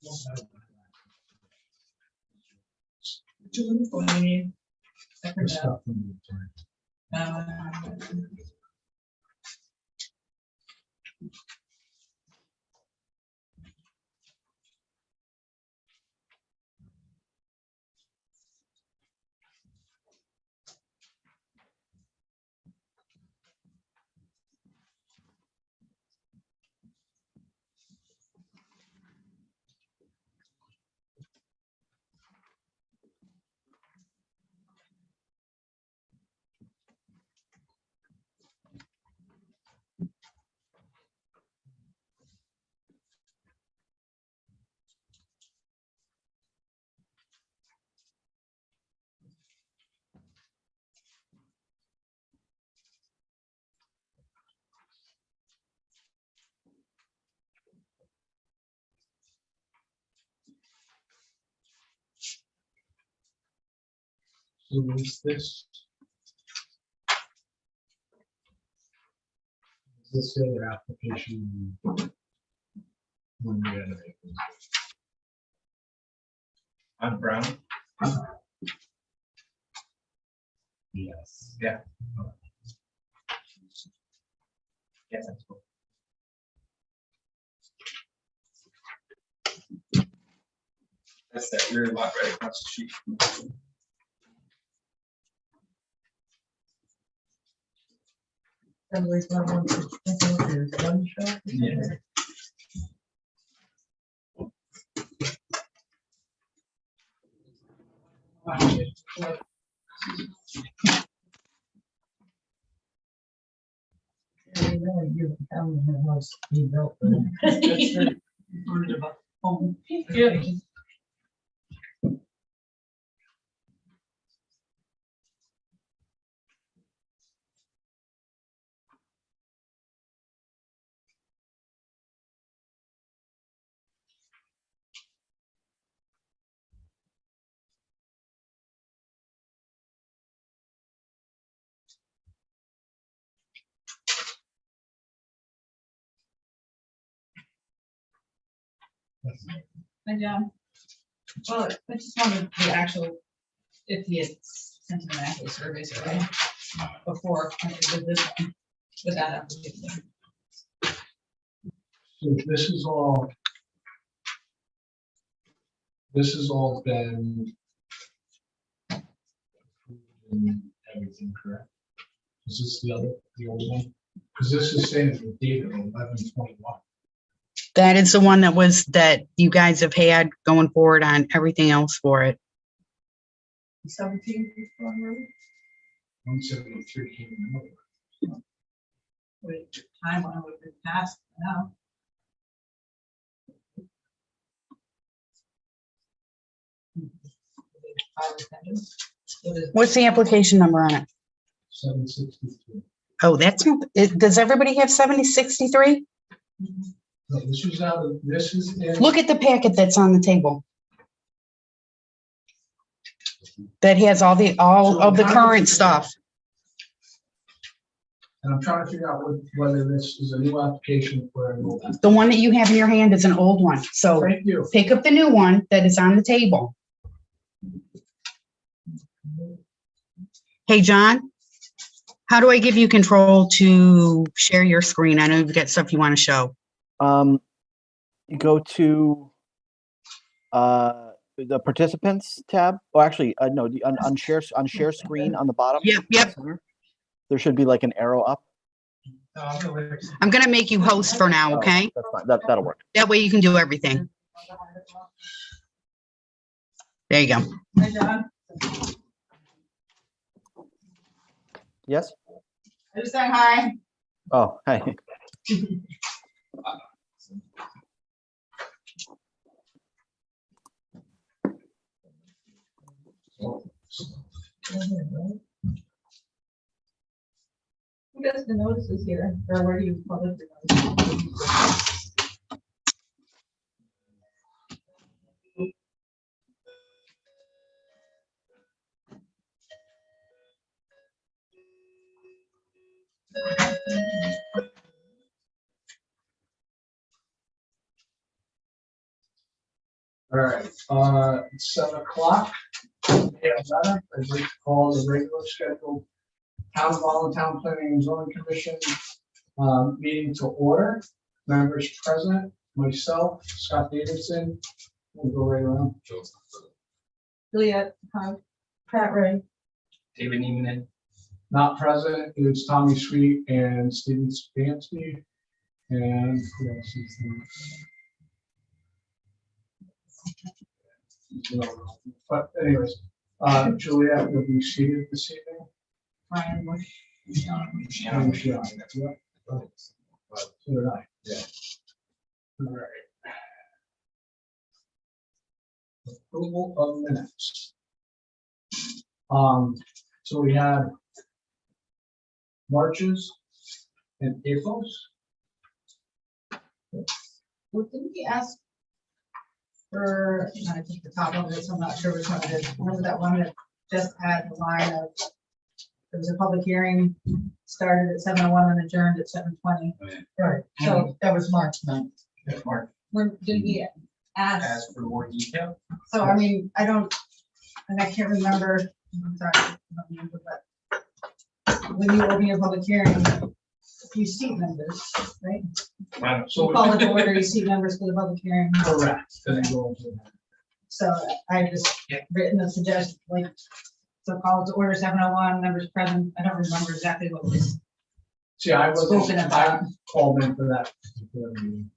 So is this the other application when we had it? On Brown? Yes. Yeah. Yes, that's cool. That's that rear lot right across the street. Yeah. And well, I just wanted the actual, if he had sent him an actual survey before I did this one with that application. So this is all been and everything, correct? Is this the old one? Because this is saying it's dated 11/21. That is the one that you guys have had going forward on everything else for it. 17. 173 came in. Wait, time when it would have been passed now. What's the application number on it? 763. Oh, that's not, does everybody have 7063? No, this was out of, this is in. Look at the packet that's on the table. That has all of the current stuff. And I'm trying to figure out whether this is a new application for an old. The one that you have in your hand is an old one. So Thank you. pick up the new one that is on the table. Hey, John, how do I give you control to share your screen? I know you've got stuff you want to show. You go to the participants tab. Oh, actually, no, on share screen on the bottom. Yep. Center, there should be like an arrow up. I'm going to make you host for now, okay? That's fine. That'll work. That way you can do everything. There you go. Hi, John. Yes. I just said hi. Oh, hi. Who does the notices here, or where do you publish the notices? All right, it's 7 o'clock. I'd like to call the regular scheduled Town of Allentown Planning and Zoning Commission meeting to order. Members present, myself, Scott Davidson. We'll go right around. Juliet, Pat Ray. David Neiman, Not present is Tommy Sweet and Steven Spansky. And who else is there? But anyways, Juliet will be seated this evening. Brian Bush. And she, yeah. So did I. Yeah. All right. Approval of minutes. So we had Marches and April's. Well, didn't we ask for, I think the top of it, so I'm not sure which one it is. Remember that one that just had the line of, there was a public hearing, started at 7:01 and adjourned at 7:20. Right. So that was March 9th. Mark, When did we ask? ask for more detail. So I mean, I don't, and I can't remember, I'm sorry, I don't remember, but when you open your public hearing, you seat members, right? Wow. So Call it to order, you seat members for the public hearing. correct. Then go into that. So I just written a suggestion, like, so call it to order 7:01, members present. I don't remember exactly what was See, I spoken was, I about. called in for that particular meeting.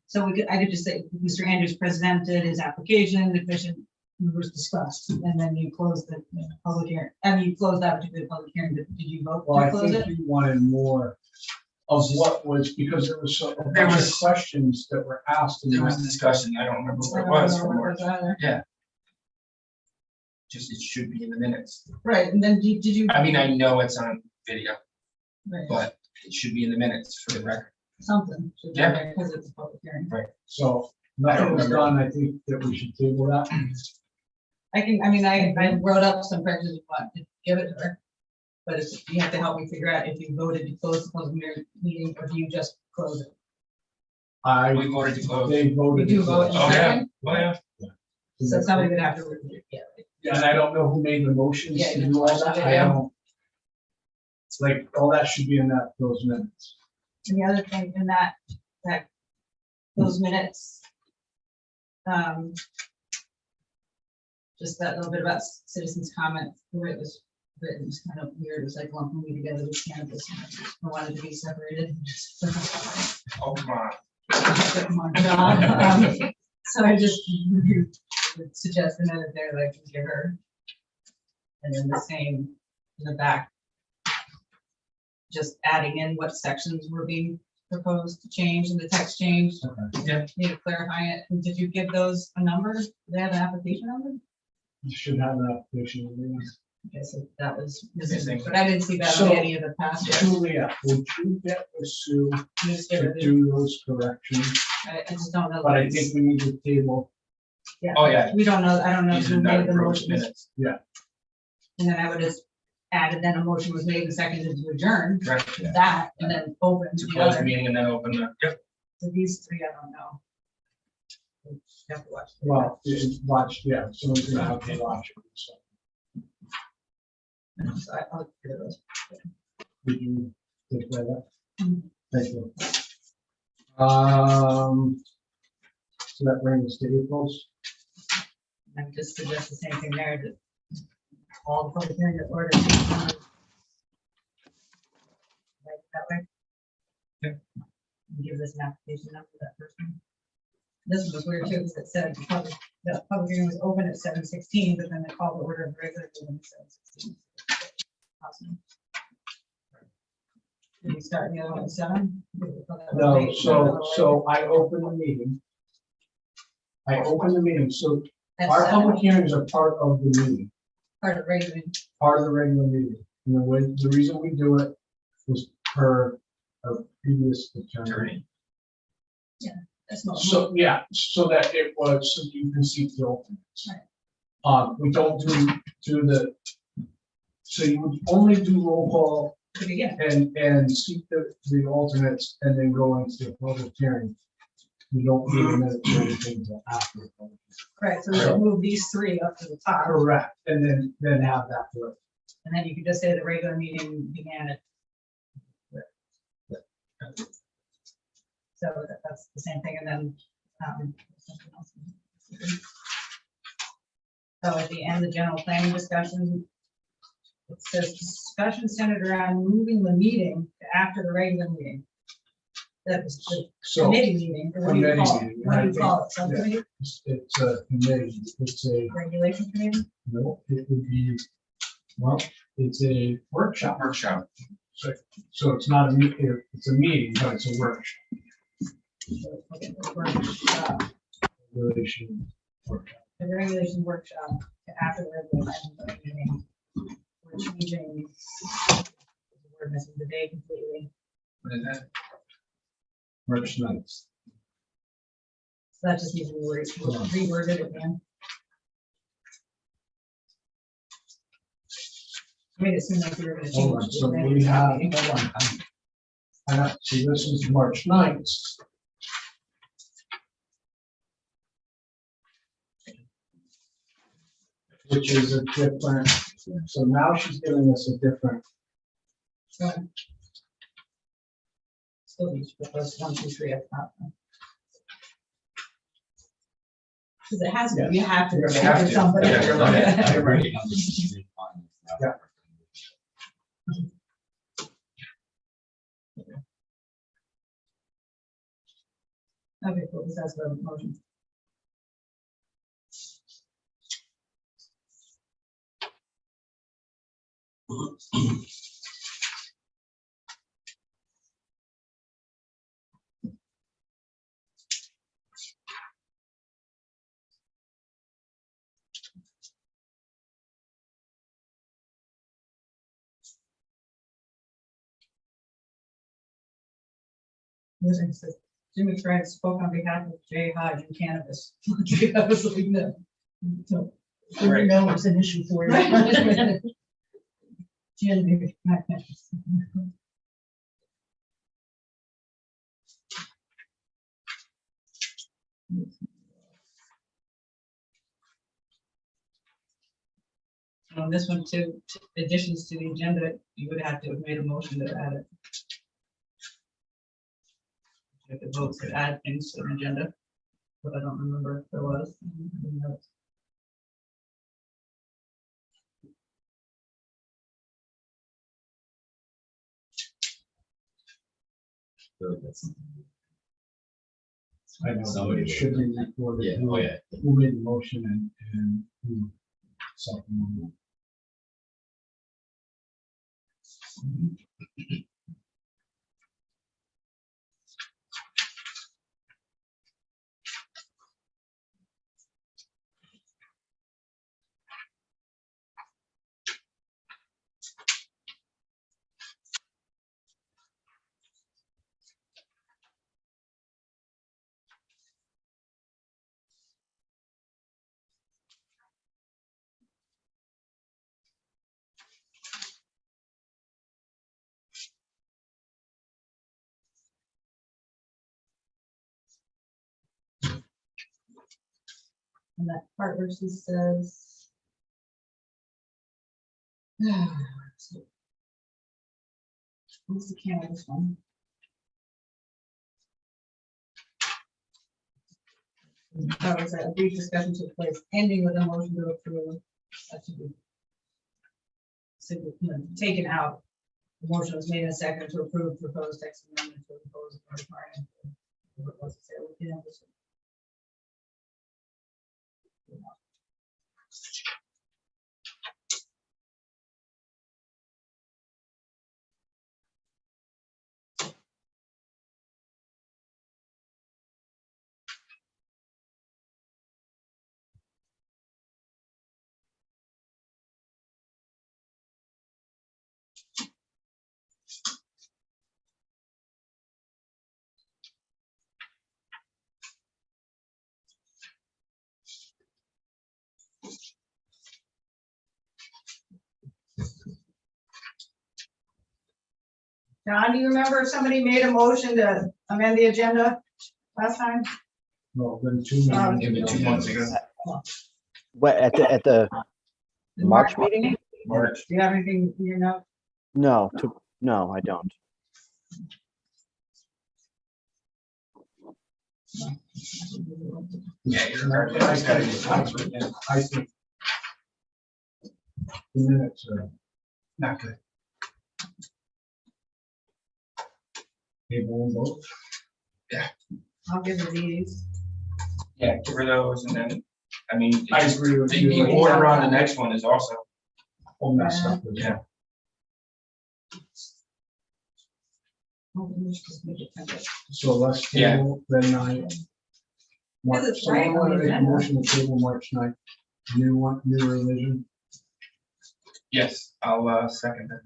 So I could just say, Mr. Andrews presented his application, the commission was discussed, and then you closed the public hearing. And you closed that particular public hearing. Did you vote Well, to I close think it? you wanted more of what was, because there was a There bunch of was- questions that were asked. in There was that. discussion, I don't remember I what it don't was remember for what it March. was either. Just, it should be in the minutes. Right, and then did you? I mean, I know it's on video, Right, but it should be in the minutes for the record. something. should be Yeah. there, because it's a public hearing. So I nothing don't was remember. done. I think that we should table that. I wrote up some corrections if you want to give it to her. But it's, you have to help me figure out if you voted to close the public meeting, or do you just close it? We voted to close. They voted. You do to vote. close. Oh, yeah, Second? oh, yeah. So somebody would have to review it, yeah. Yeah, and I don't know who made the motions Yeah, to you do all that. I yeah. don't. It's like, all that should be in those minutes. And the other thing in that, those minutes, just that little bit about citizens' comments, the way it was written was kind of weird, it was like lumping me together with cannabis, and I wanted to be separated. Oh, come on. So I just would suggest another there that I can give her. And then the same in the back. Just adding in what sections were being proposed to change and the text changed. Okay. Yeah. Need to clarify it. And did you give those a number? Do they have an application number? You should have an application. in there. Okay, so that was Missing. missing, but I didn't see that So- on any of the past. ones. Julia, would you get with Sue You just give to it- do those corrections? I just don't know. But I that it's- think we need to table. Yeah, Oh, yeah. we don't know, I don't know These who are not made the approved motion. minutes. And then I would have added, then a motion was made and seconded to adjourn Correct. that, and then open To the close the other. meeting and then open the, yep. So these three, I don't know. You have to watch. Well, watch, yeah, someone's gonna have to watch it. So, So I'll look through those. did you take that up? Mhm. Thank you. So that brings us to April's. I would just suggest the same thing there, that all the public hearing order. Right, that way. Yeah. And give this an application number to that person. This was weird too, because it said the public hearing was open at 7:16, but then they called the order of regular meeting at 7:16. Awesome. Did we start the other one at 7? No, so I opened the meeting. So At our 7, public hearings are part of the meeting, part of regular meeting. part of the regular meeting. And the reason we do it was per a previous attorney. Attorney. That's not. So, yeah, so that it was, so you can see the alternates. Right. We don't do the, so you would only do roll call To begin. and seek the alternates and then go into the public hearing. You don't need a minute or anything until after. the vote. Correct, so we should move these three up to the top, Correct, and then have that work. and then you could just say the regular meeting began at. So that's the same thing, and then, something else. So at the end, the general planning discussion, it says discussion centered around moving the meeting to after the regular meeting. That was the So committee meeting, or what do you committee call it? meeting, What do you right. call it, subcommittee, it's a committee, it's a, regulation committee? no, it would be, well, it's a workshop. Workshop. So it's not a meeting, it's a meeting, but it's a workshop, Okay, the workshop, relation workshop. the regulation workshop to after the regular meeting. We're changing, we're missing the day completely, What is that? March 9th. so that just needs to be reworded again. I made it seem like we were gonna Hold on, change. so the we have, meeting. hold on. See, this is March 9th. Which is a different, so now she's giving us a different, Still needs to put those 1, 2, 3 up top. Because it has to, you have to. You restrict have it to. somebody. Yeah, you're right. You're right. Yeah. Okay, cool, this has the motion. Listen, says, Jimmy Craig spoke on behalf of Jay Hodge and cannabis. I was like, no. So, Right. no, it's an issue for you. Jim, on this one too, additions to the agenda, you would have to have made a motion to add it. You have to vote to add things to the agenda, but I don't remember if there was. I know, but Somebody it should be recorded. Yeah, oh, yeah. Who made the motion and who seconded it. And that part where she says. What's the cannabis one? That was a brief discussion took place, ending with a motion to approve. That should be. So, you know, taken out. The motion was made in a second to approve proposed text amendment to propose. What was it say? You know, this- John, do you remember if somebody made a motion to amend the agenda last time? Well, then 2 meetings. Give it 2 months ago. What, at the March meeting? March. Do you have anything in your note? No, no, I don't. Yeah, you're right. I just gotta get time for it. Yeah. I think. The minutes are Not good. table and vote. I'll give you these. Yeah, give her those and then, I mean, I agree with you. the order on the next one is also, All messed up. with yeah. Just make it template. So let's Yeah. table the 9th. March, Because it's someone right on want to the make a agenda. motion to table March 9th. New one, new revision. Yes, I'll second that.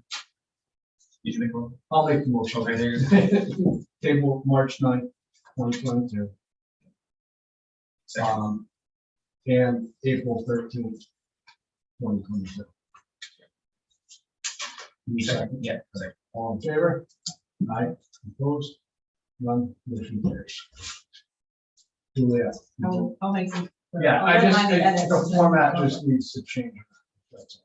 Did you make one? I'll make the motion. Okay, there you go. Table March 9th, 2022. Second. And April 13th, 2022. You second? Yeah, second. All in favor? Aye, opposed? None, motion carries. Julia. I'll make some. Yeah, I'll I just, redline the edits. the format just needs to change. That's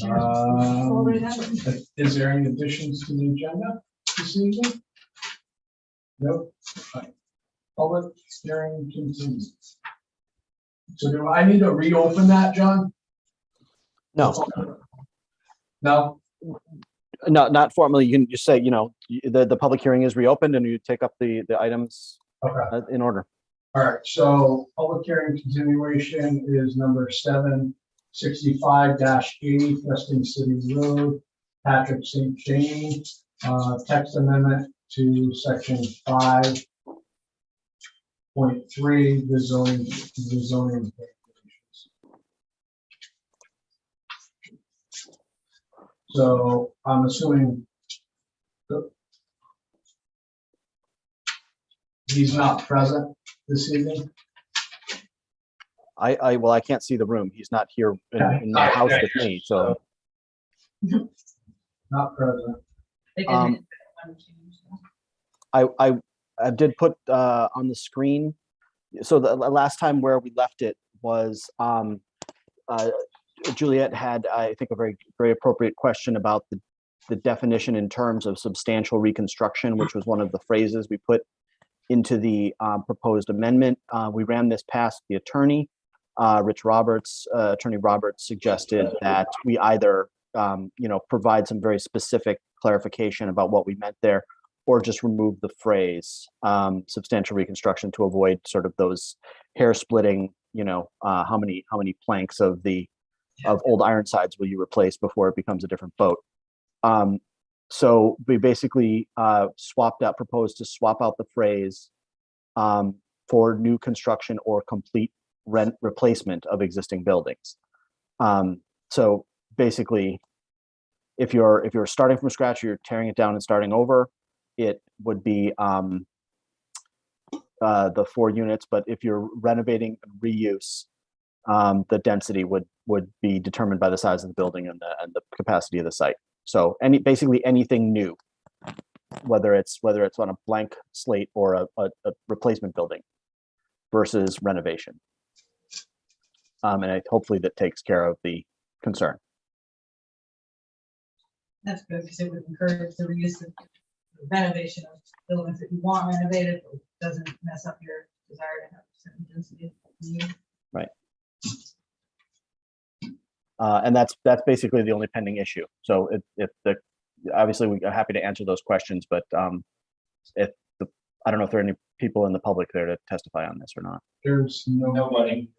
all. Already have it. Is there any additions to the agenda this evening? Nope. Fine. Public hearing continues. So do I need to reopen that, John? No, No? no, not formally. You can just say, the public hearing is reopened and you take up the items Okay. in order. All right, so public hearing continuation is number 765-80 Preston City Road, Patrick St. James, text amendment to section 5.3, the zoning regulations. So I'm assuming he's not present this evening. Well, I can't see the room. He's not here in the house with me, so. Not present. They did Um, make one change, though. I did put on the screen. So the last time where we left it was Juliet had, I think, a very, very appropriate question about the definition in terms of substantial reconstruction, which was one of the phrases we put into the proposed amendment. We ran this past the attorney. Rich Roberts, Attorney Roberts, suggested that we either provide some very specific clarification about what we meant there, or just remove the phrase substantial reconstruction to avoid sort of those hair splitting, how many planks of old Ironsides will you replace before it becomes a different boat. So we basically proposed to swap out the phrase for new construction or complete replacement of existing buildings. So basically, if you're starting from scratch, you're tearing it down and starting over, it would be the 4 units. But if you're renovating and reuse, the density would be determined by the size of the building and the capacity of the site. So basically anything new, whether it's on a blank slate or a replacement building versus renovation. And hopefully that takes care of the concern. That's good, because it would encourage the reuse of renovation of buildings that you want renovated, but doesn't mess up your desire to have certain density. Right. And that's basically the only pending issue. So obviously we're happy to answer those questions, but I don't know if there are any people in the public there to testify on this or not. There's Nobody.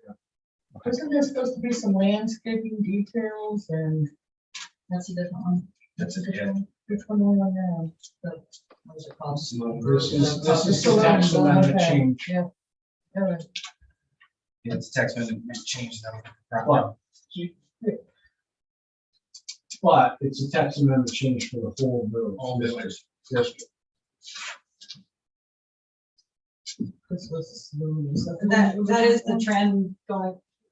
Isn't there supposed to be some landscaping details and? That's a different one. That's it, yeah. Which one are we on now? What is it called? This is the text amendment change. Yeah. All right. Yeah, it's text amendment change them. But it's a text amendment change for the whole village. All village. District. That is the trend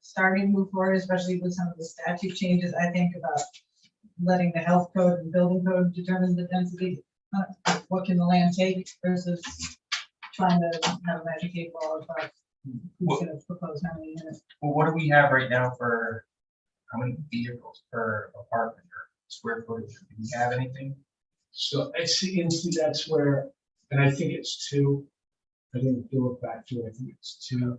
starting to move forward, especially with some of the statute changes, I think, about letting the health code and building code determine the density? What can the land take versus trying to have a magic eight ball about who's gonna propose how many units? Well, what do we have right now for how many vehicles per apartment or square footage? Do we have anything? So I see, and see, that's where, and I think it's two. I didn't do it back to, I think it's two.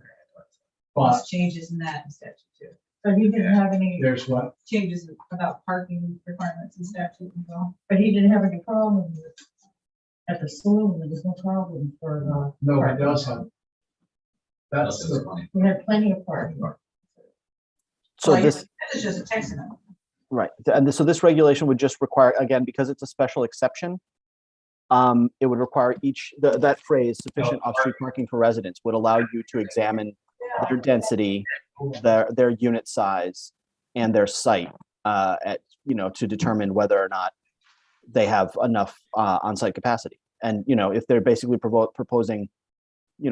But There's changes in that statute too. But he didn't have any there's what? changes about parking requirements in statute and all. But he didn't have any problem with, at the school, there was no problem for the. No, it does have. That's the, We had plenty of parking. So Well, this, This is just a text amendment. right, so this regulation would just require, again, because it's a special exception, it would require that phrase, sufficient off-street parking for residents, would allow you to examine their density, their unit size, and their site, to determine whether or not they have enough on-site capacity. And, if they're basically proposing,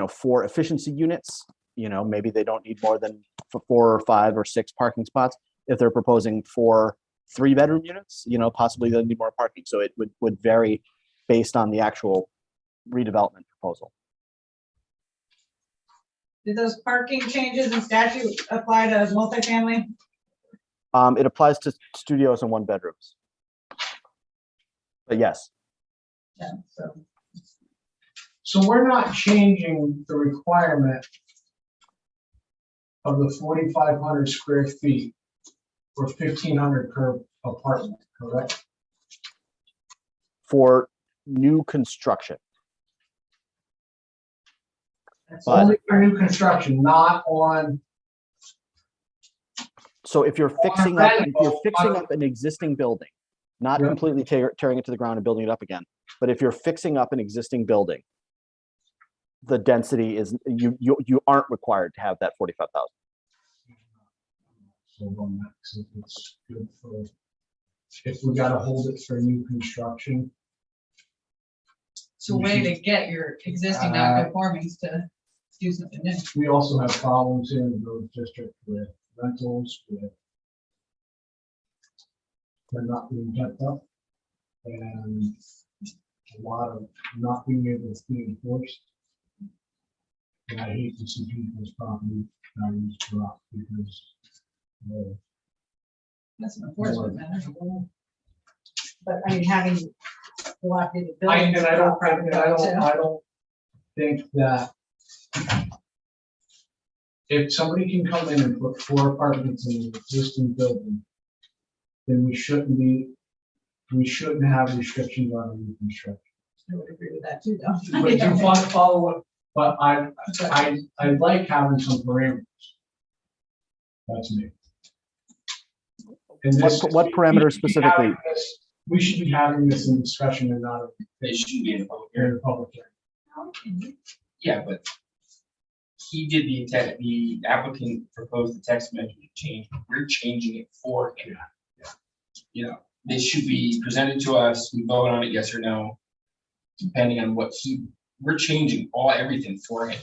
4 efficiency units, maybe they don't need more than 4 or 5 or 6 parking spots. If they're proposing 4 3-bedroom units, possibly they'll need more parking. So it would vary based on the actual redevelopment proposal. Do those parking changes in statute apply to multifamily? It applies to studios and 1-bedrooms. But yes, Yeah, so. so we're not changing the requirement of the 4,500 square feet or 1,500 per apartment, correct? for new construction. that's But- Only for new construction, not on, So if you're fixing up an existing building, not Yeah. completely tearing it to the ground and building it up again, but if you're fixing up an existing building, the density is, you aren't required to have that 45,000. so on that, so it's good for, if we gotta hold it for new construction. It's a way to get your existing non-conformings to do something new. We also have problems in the village district with rentals, with they're not being kept up, and a lot of not being able to be enforced. And I hate to see people's property values drop because That's an enforcement matter. But I mean, having dilapidated I, buildings. and I don't, drop property values, too. I don't think that if somebody can come in and put 4 apartments in an existing building, then we shouldn't have restrictions on new construction. I would agree with that too, though. But you follow what, but I like having some parameters. That's me. And this- What parameters specifically? We should be having this in discussion and not It shouldn't be in the public in hearing. a public hearing. Yeah, but he did the intent, the applicant proposed the text amendment change. We're changing it for him. This should be presented to us. We vote on it, yes or no, depending on what we're changing everything for him.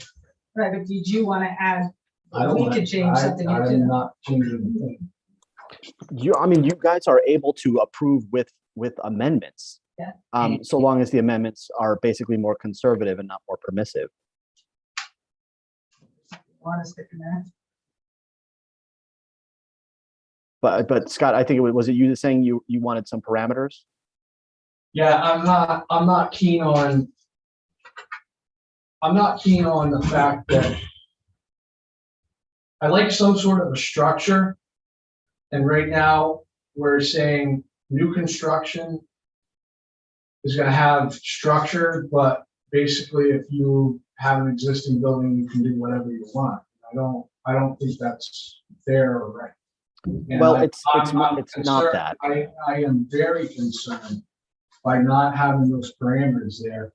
Right, but did you want to add, I don't we want- could change something I'm into, not changing anything. You guys are able to approve with amendments. Yeah. So long as the amendments are basically more conservative and not more permissive. want to stick in there. But Scott, I think was it you saying you wanted some parameters? Yeah, I'm not keen on the fact that I like some sort of a structure. And right now, we're saying new construction is gonna have structure, but basically if you have an existing building, you can do whatever you want. I don't think that's fair or right. And Well, I'm it's not concerned- that. I am very concerned by not having those parameters there.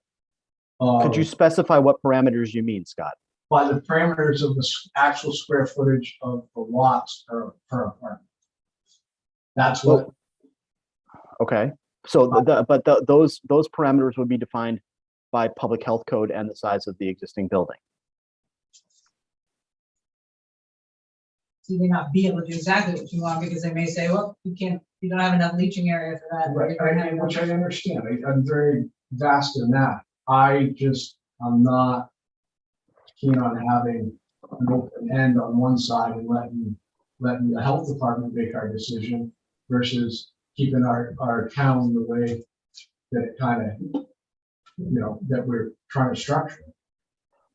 Could you specify what parameters you mean, Scott? By the parameters of the actual square footage of the lots per apartment. That's what, Okay, so those parameters would be defined by public health code and the size of the existing building. So you may not be able to do exactly what you want, because they may say, well, you don't have enough leaching area for that. Right, You're gonna have which I enough- understand. I'm very vast in that. I'm not keen on having an open end on one side and letting the health department make our decision versus keeping our town the way that it kind of, that we're trying to structure.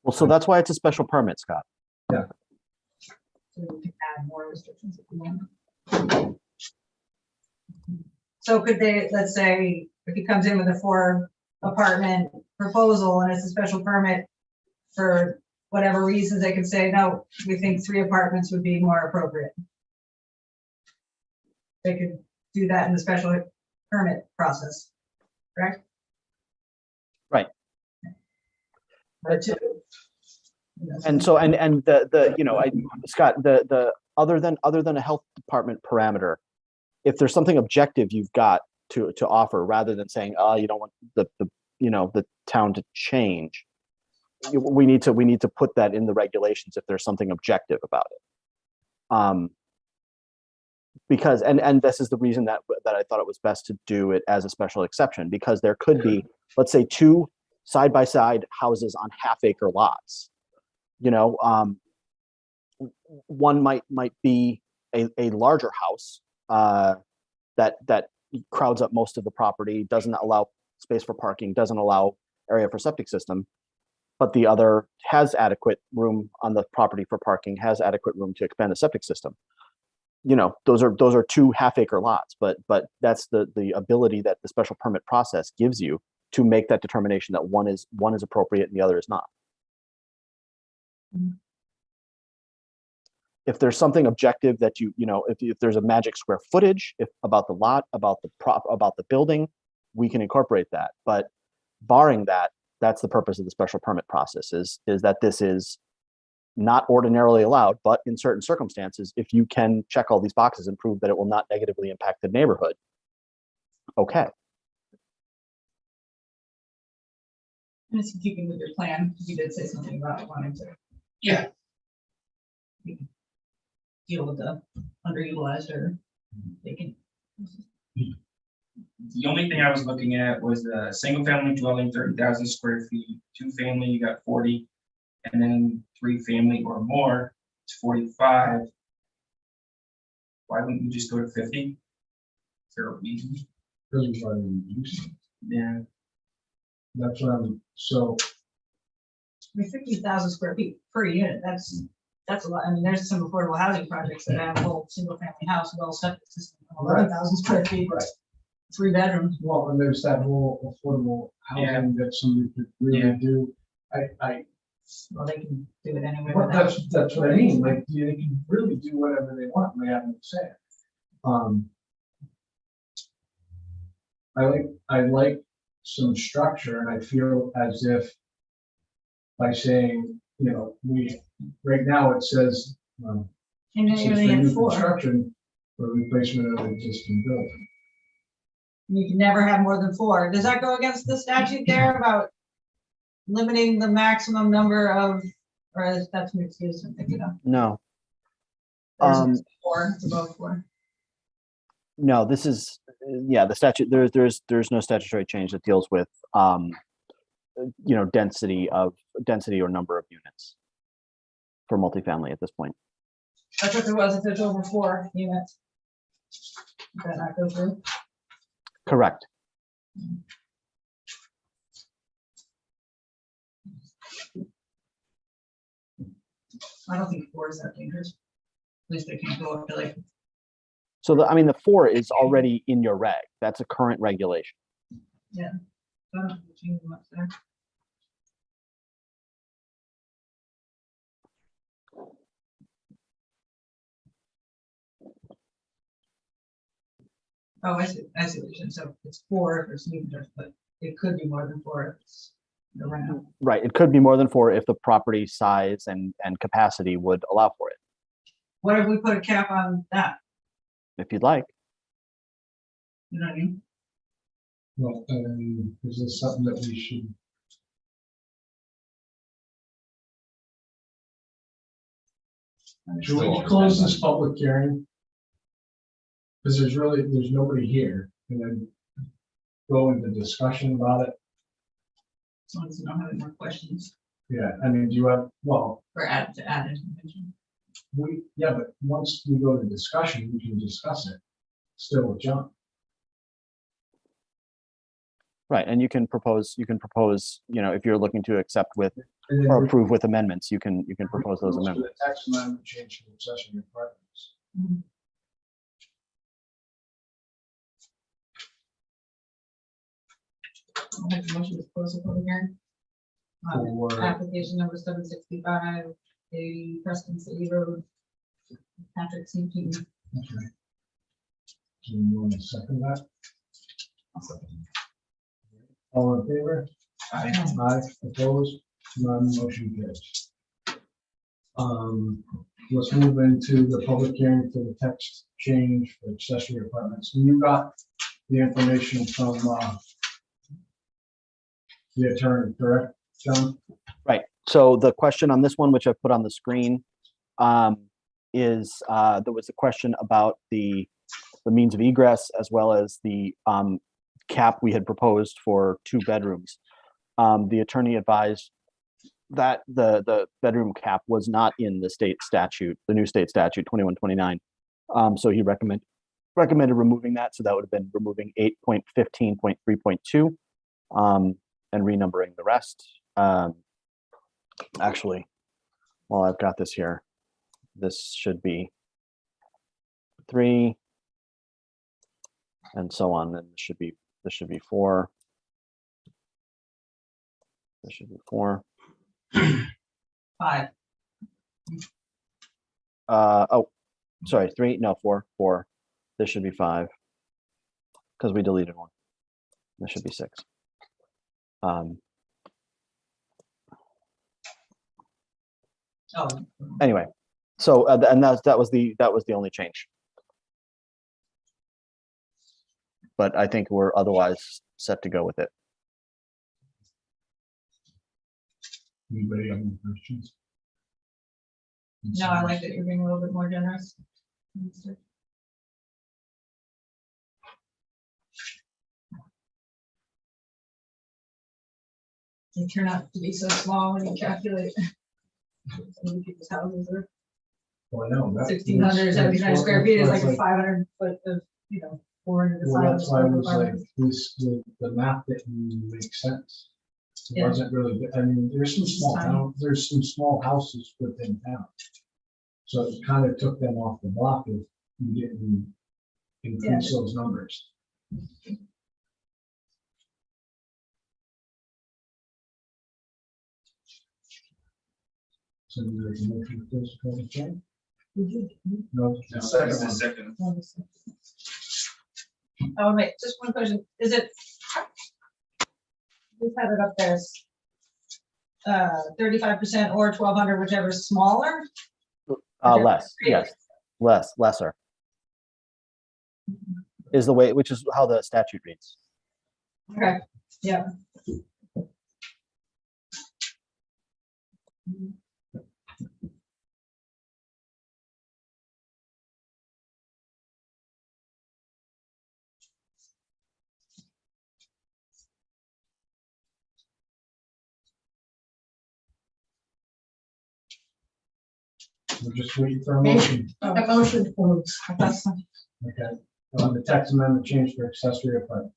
Well, so that's why it's a special permit, Scott. So we can add more restrictions if we want. So could they, let's say, if he comes in with a 4-apartment proposal and it's a special permit, for whatever reasons, they could say, no, we think 3 apartments would be more appropriate. They could do that in the special permit process, correct? Right. Or 2. And so, and Scott, the other than a health department parameter, if there's something objective you've got to offer, rather than saying, oh, you don't want the town to change, we need to put that in the regulations if there's something objective about it. Because, and this is the reason that I thought it was best to do it as a special exception, because there could be, let's say, 2 side-by-side houses on half-acre lots. One might be a larger house that crowds up most of the property, doesn't allow space for parking, doesn't allow area for septic system, but the other has adequate room on the property for parking, has adequate room to expand the septic system. Those are 2 half-acre lots, but that's the ability that the special permit process gives you to make that determination that one is appropriate and the other is not. If there's something objective that if there's a magic square footage, about the lot, about the building, we can incorporate that. But barring that, that's the purpose of the special permit process, is that this is not ordinarily allowed, but in certain circumstances, if you can check all these boxes and prove that it will not negatively impact the neighborhood, okay. And it's in keeping with your plan, because you did say something about wanting to Yeah, deal with the underutilized or vacant. the only thing I was looking at was the single family dwelling, 30,000 square feet, 2-family, you got 40, and then 3-family or more, it's 45. Why wouldn't you just go to 50? Is there a reason? Because we've already used it. Yeah, That's what so, 50,000 square feet per unit, that's a lot. I mean, there's some affordable housing projects that have a whole single-family house, well, septic system, 11,000 square feet, right. 3 bedrooms. Well, and there's that whole affordable housing that somebody could really Yeah. do. Well, they can do it anyway. Well, without- that's what I mean, like, they can really do whatever they want, and they haven't said. I like some structure, and I feel as if by saying, right now it says, And then since you for only have new 4. construction, for replacement of existing building. You can never have more than 4. Does that go against the statute there about limiting the maximum number of, or that's mixed use, I'm thinking of? No. There's 4, it's above 4. No, this is, the statute, there's no statutory change that deals with, density or number of units for multifamily at this point. That's what there was, if there's over 4 units. Does that not go through? Correct. I don't think 4 is that dangerous. At least they can't go up to like, So the 4 is already in your reg. That's a current regulation. I don't think it's changing much there. Oh, I see what you're saying. So it's 4 if it's needed, but it could be more than 4 if it's around. Right. It could be more than 4 if the property size and capacity would allow for it, What if we put a cap on that? if you'd like. You know what I mean? Well, is this something that we should? Should we close this public hearing? Because there's nobody here, and then go into discussion about it. As long as you don't have any more questions Yeah, I mean, do you have, well, for to add information. yeah, but once we go to discussion, we can discuss it. Still with John. Right, and you can propose, if you're looking to accept with And then or we- approve with amendments, you can propose those For amendments. the text amendment change to accessory apartments. I'll make a motion to close the public hearing. For, Application number 765, a Preston City Road. Patrick St. Pete. okay. Do you want to second that? All in favor? Aye, opposed, none, motion carries. Let's move into the public hearing for the text change for accessory apartments. And you got the information from, the attorney, correct, John? Right, so the question on this one, which I've put on the screen, is, there was a question about the means of egress as well as the cap we had proposed for 2 bedrooms. The attorney advised that the bedroom cap was not in the state statute, the new state statute 2129. So he recommended removing that. So that would have been removing 8.15.3.2 and renumbering the rest. Actually, while I've got this here, this should be 3 and so on. And this should be 4. This should be 4. 5. Oh, sorry, 3, no, 4. This should be 5 because we deleted 1. This should be 6. Oh, Anyway, so and that was the only change. But I think we're otherwise set to go with it. Anybody have any questions? no, I like that you're being a little bit more generous. They turn out to be so small when you calculate. Some of people's houses are Well, I know. 1,679 square feet is like a 500 foot of, 400 to Well, 500 that's why I square was like, apartments. the map didn't make sense. It Yeah. wasn't really, I mean, there's some small houses within town. So it kind of took them off the block if you didn't increase those numbers. So there's a motion to close the public hearing? No, the second one. Oh, wait, just one question. Is it? Just have it up there. 35% or 1,200, whichever is smaller. Less, yes, lesser. Is the way, which is how the statute reads. Okay, yeah. We're just waiting for a motion. A motion folks. Okay. On the text amendment change for accessory apartments.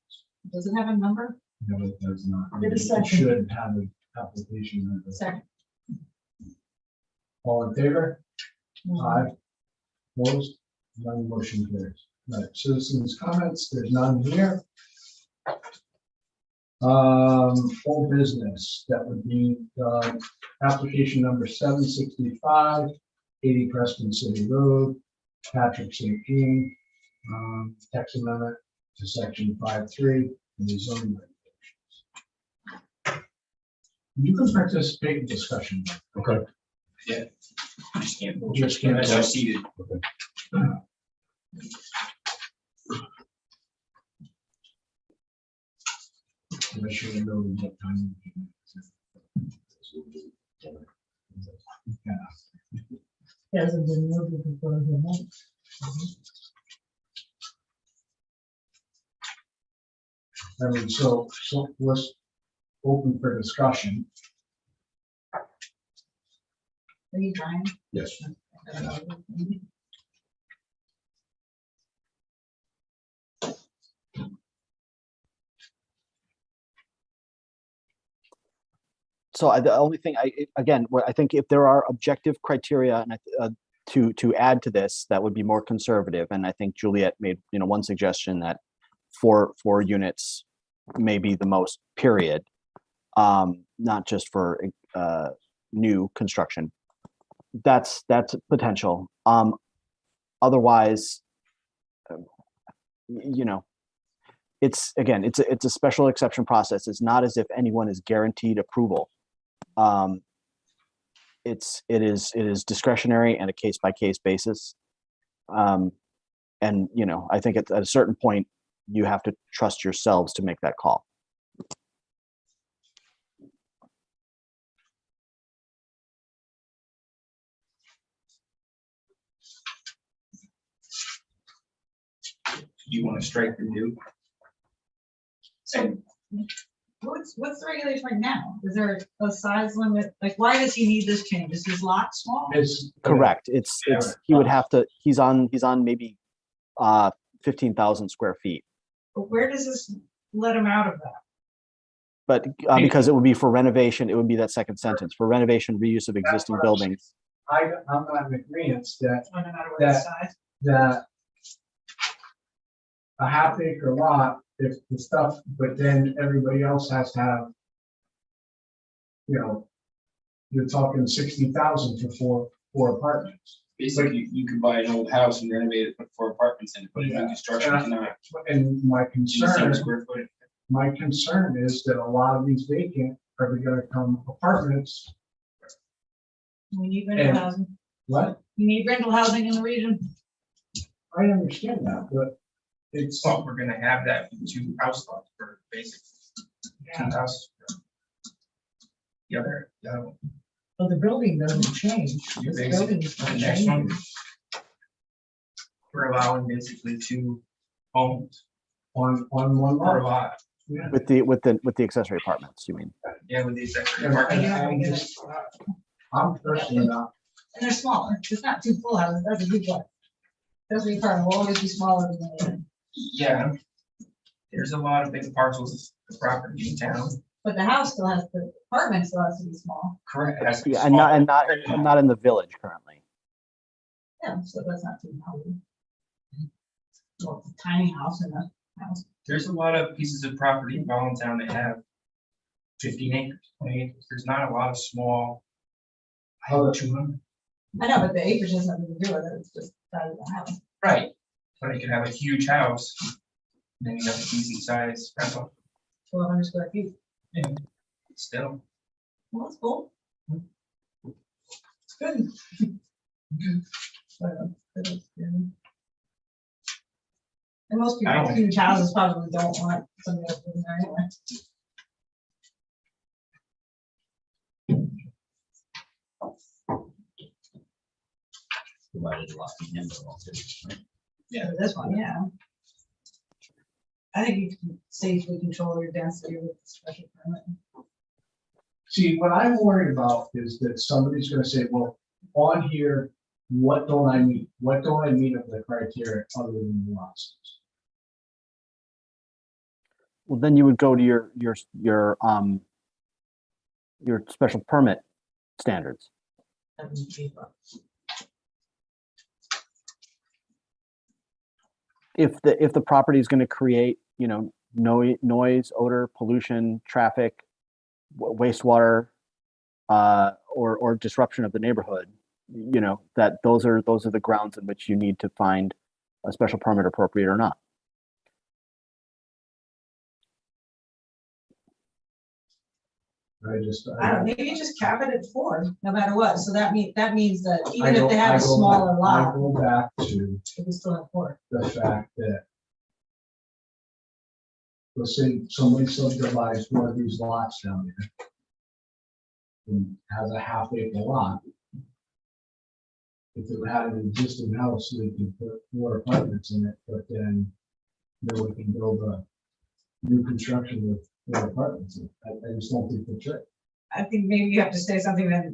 Does it have a number? No, it does not. Give a It second. should have an application number. Second. All in favor? Aye. Opposed? None, motion carries. Right, citizens' comments, there's none here. Full business, that would be, application number 765, 80 Preston City Road, Patrick St. Jean, text amendment to section 5.3 of the zoning regulations. You can participate in discussion. Okay. Yeah. Just can't vote. Just can't As I'm vote. seated. I should have known what time. Yeah. Hasn't been noted for the month. I mean, so let's open for discussion. Are you trying? Yes. So the only thing again, what I think if there are objective criteria and to add to this, that would be more conservative. And I think Juliet made, one suggestion that four units may be the most, period. Not just for new construction. That's potential. Otherwise, it's a special exception process. It's not as if anyone is guaranteed approval. It is discretionary and a case by case basis. And I think at a certain point you have to trust yourselves to make that call. Do you want to strike the new? So what's the regulation right now? Is there a size limit? Like, why does he need this change? Is his lot small? It's Correct. He would have to, he's on maybe 15,000 square feet. But where does this let him out of that? But because it would be for renovation, it would be that second sentence, for renovation, reuse of existing buildings. I'm not in agreement that No matter what the size? that a half-acre lot, if the stuff, but then everybody else has to have, you're talking 60,000 for four apartments. Basically, you could buy an old house and renovate it, put 4 apartments in it, but new construction cannot. And my Use the same concern, square footage. my concern is that a lot of these vacant are gonna come apartments. We need rental And- housing. What? You need rental housing in the region. I understand that, but it's, Well, we're gonna have that with 2 house lots for basically 2 houses. The other one. Well, the building doesn't change. You're This building basically, is not the next one, changing. we're allowing basically 2 homes on one per lot. lot. Yeah. With the accessory apartments, you mean? Yeah, with the accessory And apartment. I'm personally not, And they're smaller. It's not 2 full houses. That's a big one. That's the part will always be smaller than that. Yeah. There's a lot of big parcels of property in town. But the house still has, the apartment still has to be small. Correct. It has to be Yeah, and not in the village currently. Yeah, so that's not too houses. Well, it's a tiny house and a house. There's a lot of pieces of property in Allentown that have 15 acres, 20 acres. There's not a lot of small. I have 200. I know, but the acreage has nothing to do with it. It's just size of the house. Right. But you could have a huge house. And then you have a decent size rental. 1,200 square feet. Still. Well, that's cool. It's good. And most people, I don't- huge houses probably don't want somebody else living there anyway. Yeah, but this one, yeah. I think you can safely control your density with the special permit. see, what I'm worried about is that somebody's gonna say, well, on here, what don't I meet? What don't I meet of the criteria other than the lots? Well, then you would go to your special permit standards. If the property is going to create, noise, odor, pollution, traffic, wastewater, or disruption of the neighborhood, that those are the grounds in which you need to find a special permit appropriate or not. I just. I don't, maybe you just cap it at 4, no matter what, so that means that I even go- if they have I a go smaller back- lot, I go back to they can still have 4. the fact that let's say somebody subdivides one of these lots down here and has a half-acre lot. if it had an existing house, they could put 4 apartments in it, but then we can build a new construction with 4 apartments in it. I just don't think that's right. I think maybe you have to say something that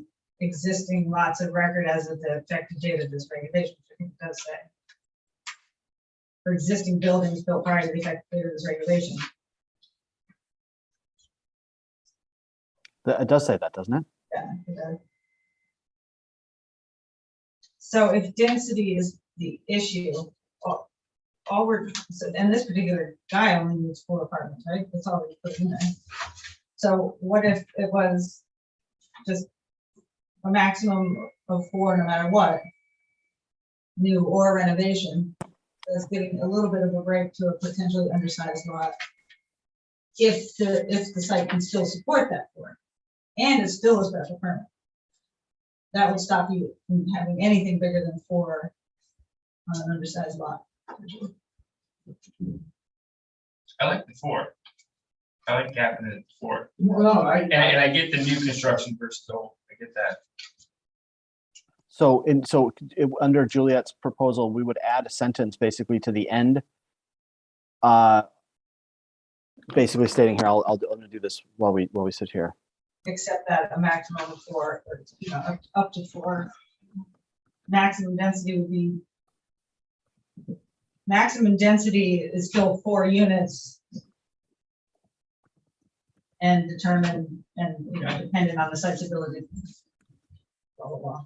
existing lots of record as of the effective date of this regulation, which I think it does say. For existing buildings built prior to the effective date of this regulation. It does say that, doesn't it? Yeah, it does. So if density is the issue, all we're, and this particular guy only needs 4 apartments, right? That's all we put in there. So what if it was just a maximum of 4 no matter what? New or renovation, that's giving a little bit of a break to a potentially undersized lot. If the site can still support that 4, and it's still a special permit. That would stop you from having anything bigger than 4 on an undersized lot. I like the 4. I like capping it at 4. No, And I get the new construction versus old. I get that. So, under Juliet's proposal, we would add a sentence basically to the end. Basically stating here, I'm gonna do this while we sit here. Except that a maximum of 4, or, you know, up to 4. Maximum density would be. Maximum density is still 4 units. And determined and, you know, dependent on the site's ability. Blah, blah, blah.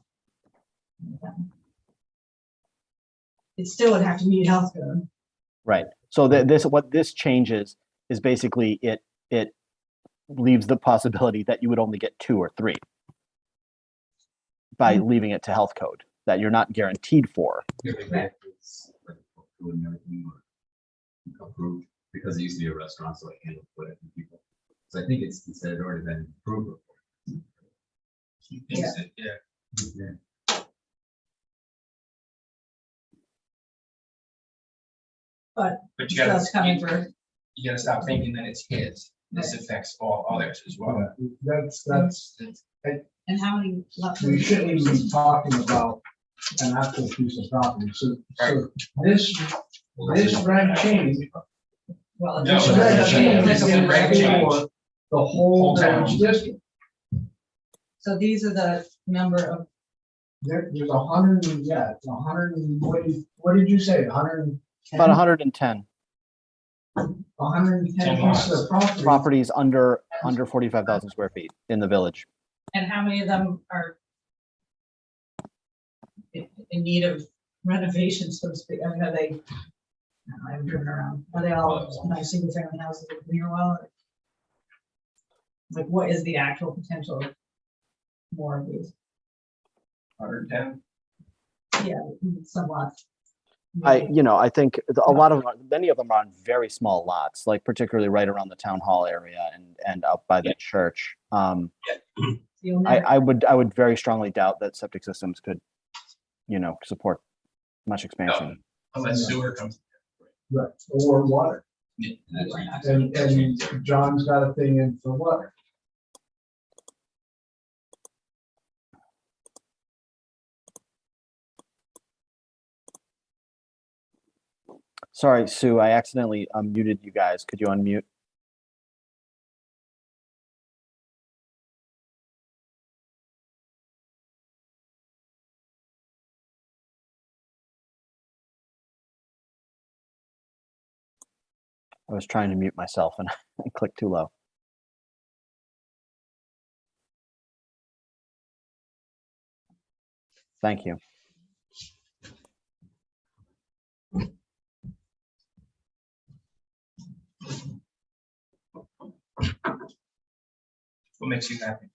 It still would have to meet health code. Right. So what this changes is basically it leaves the possibility that you would only get 2 or 3 by leaving it to health code, that you're not guaranteed 4. Approved because it used to be a restaurant, so I handled it for people. So I think it had already been approved before. He thinks it, yeah. Yeah. But you So gotta, it's coming for, you gotta stop thinking that it's his. This affects all others as well. that's, and how many lots? we shouldn't even be talking about an actual piece of property. So this reg change, Well, No, this it's reg a change it's is a reg change. for the whole village district. so these are the number of, There's 100, yeah, it's 100, what did you say, 110? About 110 110 pieces of property. properties under 45,000 square feet in the village. and how many of them are in need of renovation, so to speak? I mean, are they, I haven't driven around, are they all nice single family houses that have been here a while? Like, what is the actual potential of more of these? 110. Yeah, some lots. I think many of them are on very small lots, like particularly right around the town hall area and up by the church. You'll never- I would very strongly doubt that septic systems could, support much expansion. Unless sewer comes. Right, or water. Yeah, that's- And John's got a thing in for water. Sorry, Sue, I accidentally muted you guys. Could you unmute? I was trying to mute myself and I clicked too low. Thank you. What makes you happy?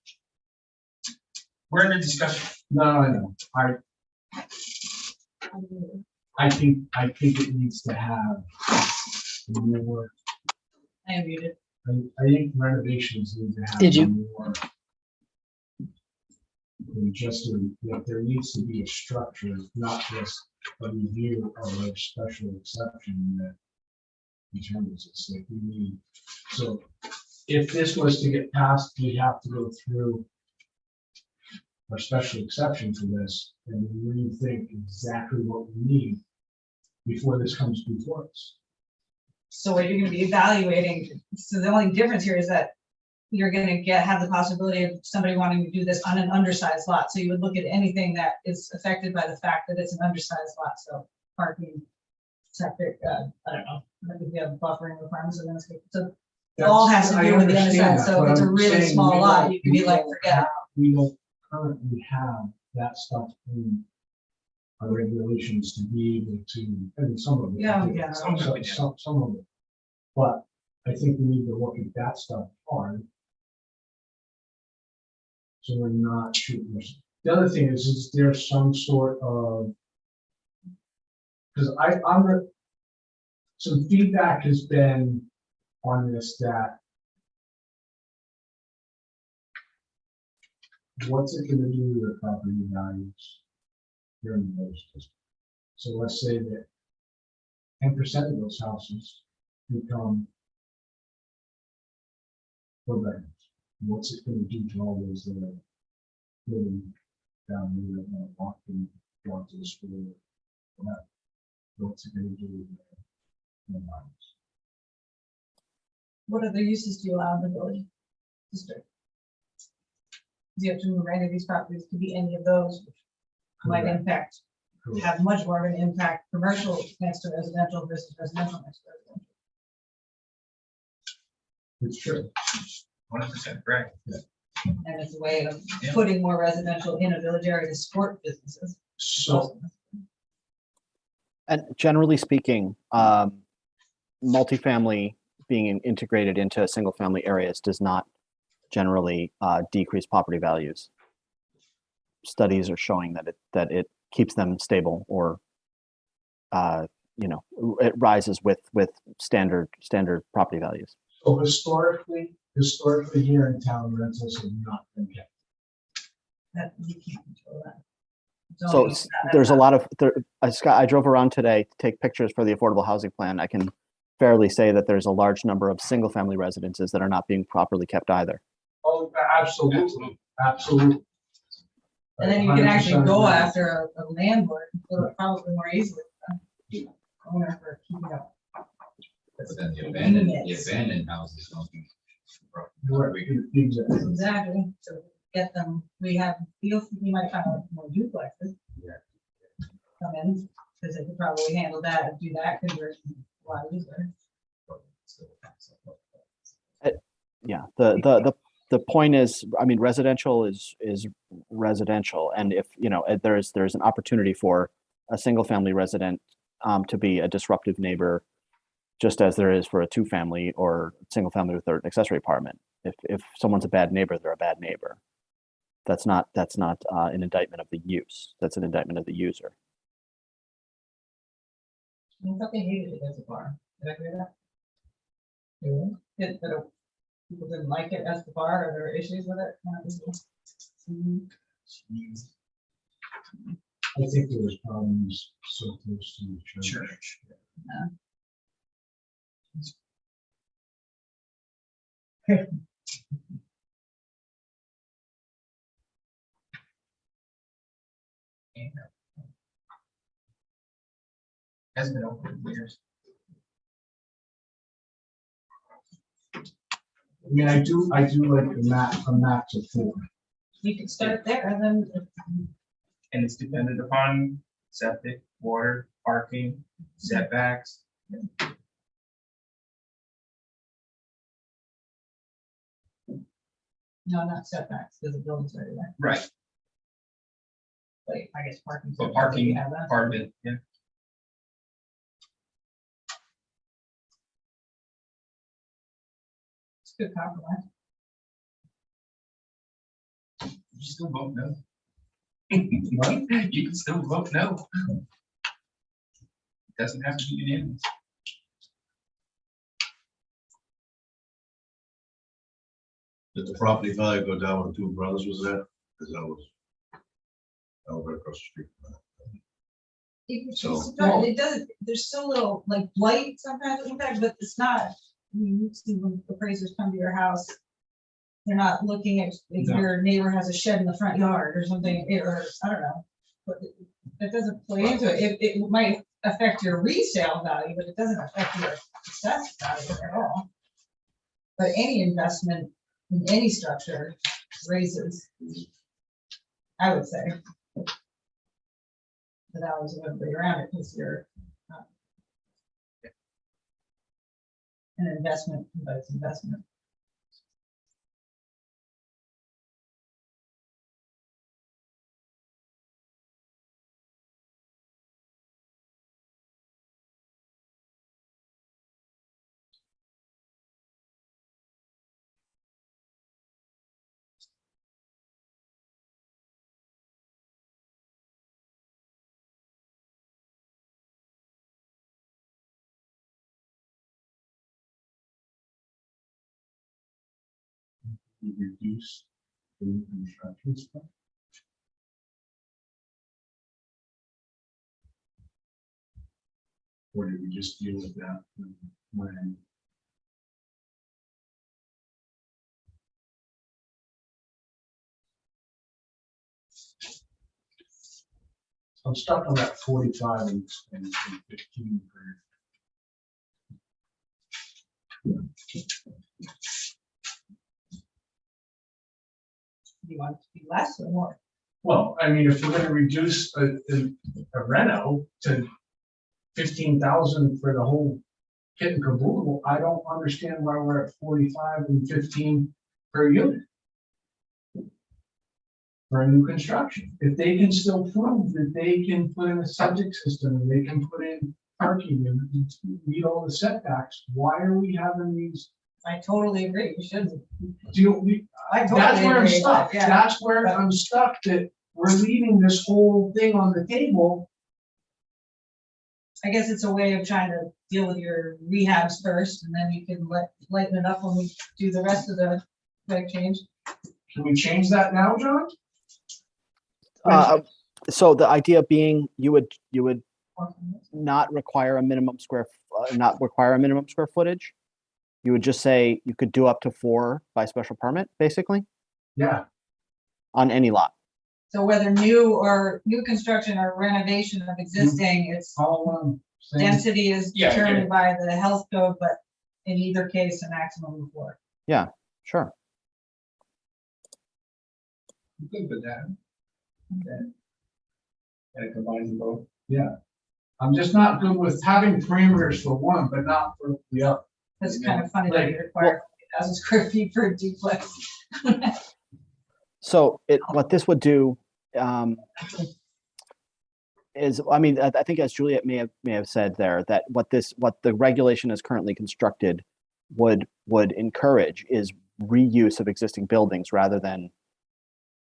We're in a discussion. No, I know, I think it needs to have more, I am muted. I think renovations need to have. Did you? More. Than just that there needs to be a structure, not just a review or a special exception that determines this, like we need. So if this was to get passed, we'd have to go through or special exception for this, and rethink exactly what we need before this comes before us. So what you're gonna be evaluating, so the only difference here is that you're gonna have the possibility of somebody wanting to do this on an undersized lot, so you would look at anything that is affected by the fact that it's an undersized lot, so parking, septic, I don't know, maybe we have buffering requirements, and that's, so it all has to That's- do I with the understand underside, that, so but if it's a I'm really saying small we lot, don't- you can be we like, don't forget it. have- We don't currently have that stuff in our regulations to be able to, I mean, some of it. Yeah, we do. yeah. Some of it we do. Some of it. But I think we need to look at that stuff hard. So we're not shooting. The other thing is there some sort of, because some feedback has been on this that what's it gonna do to the property values here in the village district? So let's say that 10% of those houses become four bedrooms. What's it gonna do to all those that are living down here, walking, going to the school, whatever? What's it gonna do to their lives? What other uses do you allow in the village district? Do you have to move any of these properties to be any of those, which might Correct, impact, correct. have much more of an impact, commercial next to residential versus residential next to residential? It's true. 100% correct. And it's a way of Yeah. putting more residential in a village area to support businesses. So, And generally speaking, multifamily being integrated into single-family areas does not generally decrease property values. Studies are showing that it keeps them stable, or it rises with standard property values. so historically here in town, rentals have not been kept. That you can't control that. So Zoning, there's a lot of Scott, I drove around today to take pictures for the affordable housing plan. I can fairly say that there's a large number of single-family residences that are not being properly kept either. Oh, absolutely, absolutely. And then you can actually 100% go agree. after a landlord, probably more easily. than owner for keeping up. But then the Units. abandoned houses don't. be- Right, exactly. Exactly, so get them, we might find out more duplexes. Yeah. Come in, because they could probably handle that, do that conversion a lot easier. Yeah, the point is, I mean, residential is residential, and if there's an opportunity for a single-family resident to be a disruptive neighbor, just as there is for a two-family or single-family with an accessory apartment. If someone's a bad neighbor, they're a bad neighbor. That's not an indictment of the use. That's an indictment of the user. I thought they hated it as a bar, did I hear that? People didn't like it as the bar, or there were issues with it? I think there was problems so close to the church. Church. Hasn't been open for years. I mean, I do like a max of 4. You could start there, and then And it's dependent upon septic, water, parking, setbacks. no, not setbacks, because the building's already there, Right. but I guess parking. But parking, you have that. part of it, yeah. It's a good compromise. You still vote no. You can still vote no. Doesn't have to be unanimous. Did the property value go down when Two Brothers was there? Because that was right across the street. So- It doesn't, there's so little like blight sometimes impact, but it's not, you see when appraisers come to your house, They're not looking at if No. your neighbor has a shed in the front yard or something, or, I don't know. But it doesn't play into it. It might affect your resale value, but it doesn't affect your assessed value at all. But any investment in any structure raises, I would say. The values of everybody around it, because you're an investment, but it's investment. We reduce the construction stuff. Or did we just deal with that when? I'm stuck on that 45 and 15. Do you want it to be less or more? Well, I mean, if we're gonna reduce a reno to 15,000 for the whole kit and caboodle, I don't understand why we're at 45 and 15 per unit. For a new construction, if they can still prove that they can put in a subject system and they can put in parking and meet all the setbacks, why are we having these? I totally agree, you shouldn't. I That's totally where I'm agree, stuck. yeah. That's where I'm stuck, that we're leaving this whole thing on the table. I guess it's a way of trying to deal with your rehabs first, and then you can lighten it up when we do the rest of the reg change. Can we change that now, John? So the idea being you would not require a minimum square footage. You would just say you could do up to 4 by special permit, basically, Yeah, on any lot. So whether new construction or renovation of existing, it's all I'm saying. density is Yeah, I get determined by the health code, but in either case, a maximum of 4. Sure. I'm good with that. Okay. And it combines them both. I'm just not good with having parameters for one, but not for the other. That's kind of funny that you require 1,000 square feet for a duplex. So what this would do is, I mean, I think as Juliet may have said there, that what the regulation is currently constructed would encourage is reuse of existing buildings rather than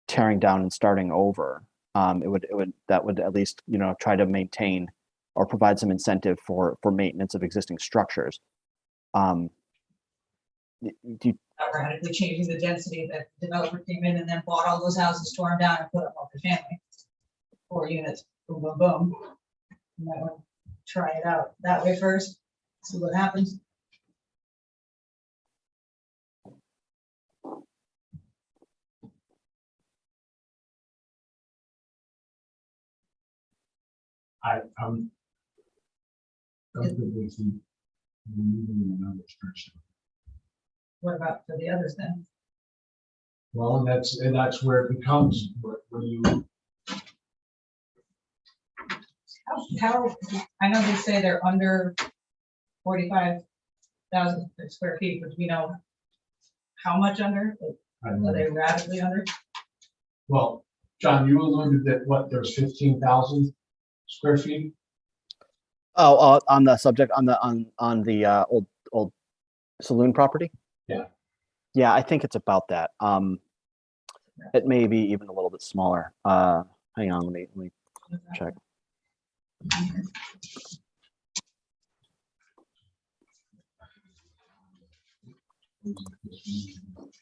tearing down and starting over. That would at least, try to maintain or provide some incentive for maintenance of existing structures. Do you, Not radically changing the density that the developer came in and then bought all those houses, tore them down and put up multifamily. 4 units, boom, boom, boom. You might want to try it out that way first, see what happens. I'm good with you removing another restriction. What about for the others then? Well, and that's where it becomes, what do you, How, I know they say they're under 45,000 square feet, but do we know how much under? I Are know. they radically under? well, John, you alluded that there's 15,000 square feet? on the subject, on the old saloon property? Yeah. Yeah, I think it's about that. It may be even a little bit smaller. Hang on, let me check.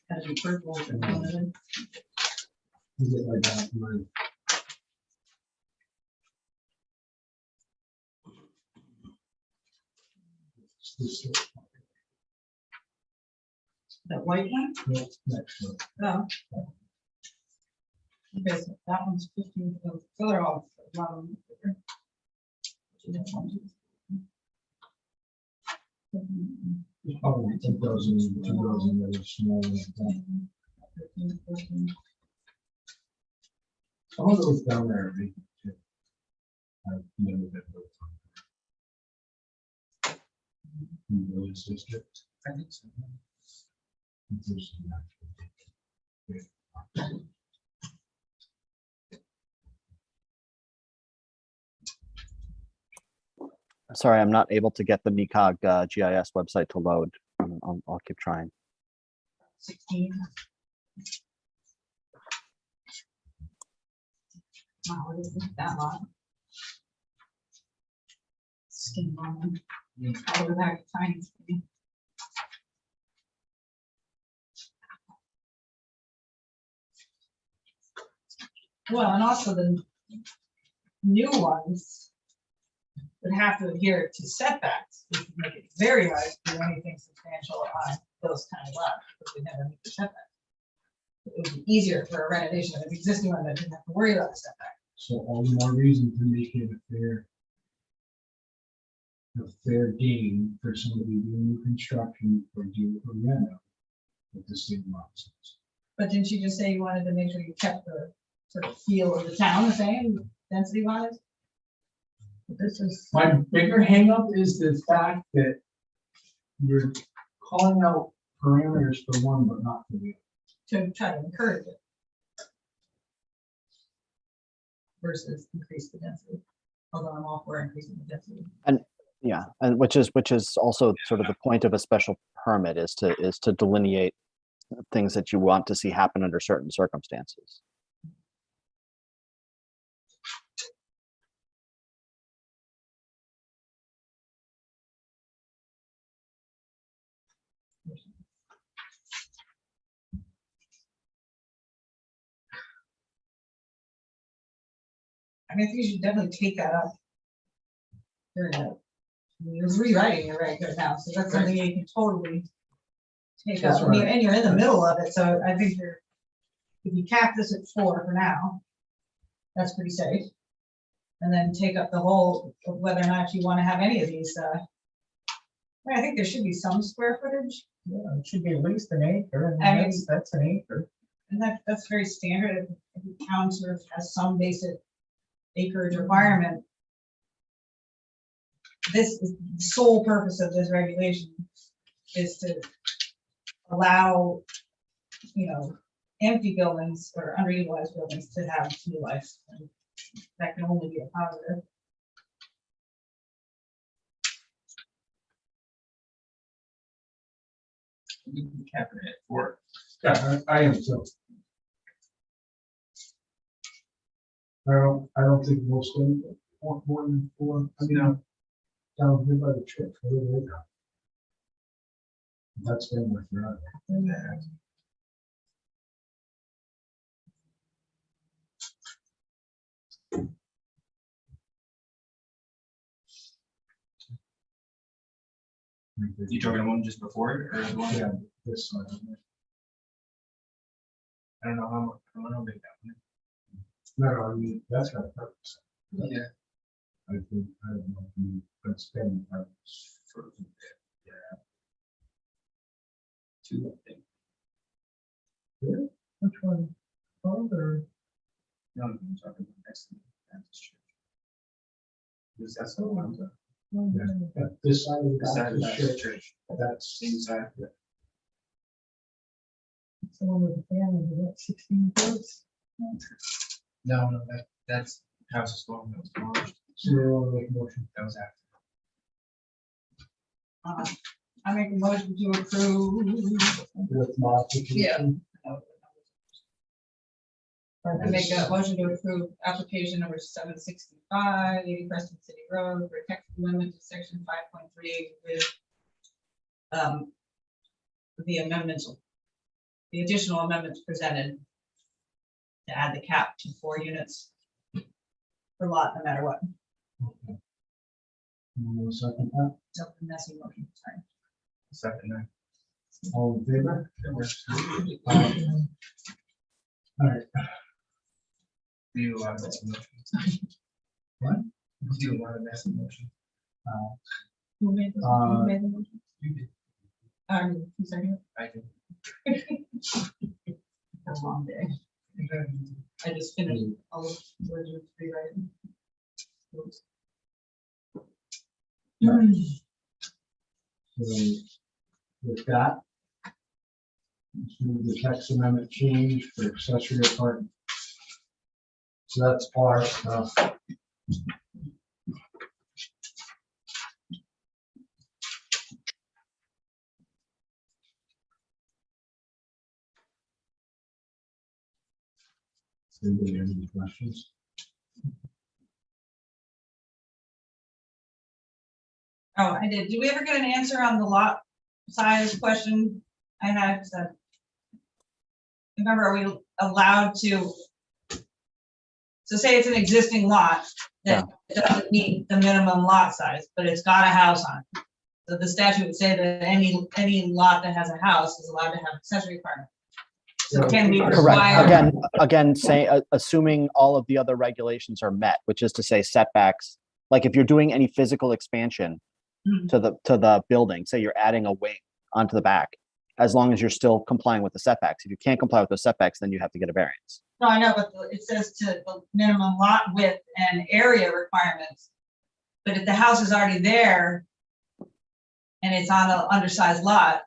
Gotta be purple or something. Is it like that, right? That white one? Next one. No. Okay, so that one's 15, so they're all a lot of them bigger. Probably 2,000 that are small. Some of those down there are big, too. I've never been to those. In the village district. I think so. There's some actual- Sorry, I'm not able to get the MECOG GIS website to load. I'll keep trying. 16. Wow, it isn't that long. Skin bone. I'll go back to tiny. Well, and also the new ones would have to adhere to setbacks, which would make it very hard to do anything substantial on those kind of lots, because we never meet the setback. It would be easier for a renovation of an existing one that didn't have to worry about the setback. So all the more reason to make it a fair game for somebody doing new construction or do a reno with the same lots. But didn't you just say you wanted to make sure you kept the sort of feel of the town the same, density wise? This is, My bigger hangup is the fact that you're calling out parameters for one, but not for the other. To try to encourage it. Versus increase the density, although I'm all for increasing the density. Yeah, and which is also sort of the point of a special permit is to delineate things that you want to see happen under certain circumstances. I mean, I think you should definitely take that up. During the, you're rewriting your regular now, so that's something you can totally take That's up, and you're in the middle of it, so I think you're, if you cap this at 4 for now, that's pretty safe. And then take up the whole, of whether or not you want to have any of these, I think there should be some square footage, yeah, it should be at least an acre, I and mean- that's an acre. and that's very standard, every town sort of has some basic acreage requirement. This is the sole purpose of this regulation is to allow, you know, empty buildings or underutilized buildings to have new life. And that can only be a positive. We can cap it at 4. Yeah, I am too. I don't think most of them want more than 4. I mean, down here by the church. That's been with that. You talking about one just before it, or the one? Yeah, this side. I don't know how big that one No, I mean, that's got a purpose. is. Yeah. I think, I don't know, if you could spend For, yeah. 2, I think. Which one? Older. No, I'm talking about next to the Baptist church. Because that's the one, Yeah, this side of the the side of the Baptist Baptist church, church, that's, same side. It's the one with the family, what, 16 kids? No, that's House of Storm, that was demolished. so we'll make a motion. That was after. I make a motion to approve. With modification. I make a motion to approve application number 765, 80 Preston City Road for text amendment to section 5.3 with the amendments, the additional amendments presented to add the cap to 4 units per lot, no matter what. Okay. You want to second that? So messy motion, sorry. Second, All in favor? Aye. All right, Do you want to make a motion? What? Do you want to make a motion? Who made the Uh, motion? You did. Who's second? I did. That's a long day. I just finished all of the words of rewriting. Oops. so with that, let's move the text amendment change for accessory apartment. So that's our stuff. Anybody have any questions? Oh, I did. Did we ever get an answer on the lot size question I had? Remember, are we allowed to? So say it's an existing lot that doesn't meet the minimum lot size, but it's got a house on it. So the statute would say that any lot that has a house is allowed to have accessory apartment. So can we Correct. require? Again, assuming all of the other regulations are met, which is to say setbacks. Like if you're doing any physical expansion Mhm. to the building, say you're adding a wing onto the back, as long as you're still complying with the setbacks. If you can't comply with those setbacks, then you have to get a variance. No, I know, but it says to the minimum lot width and area requirements. But if the house is already there and it's on an undersized lot,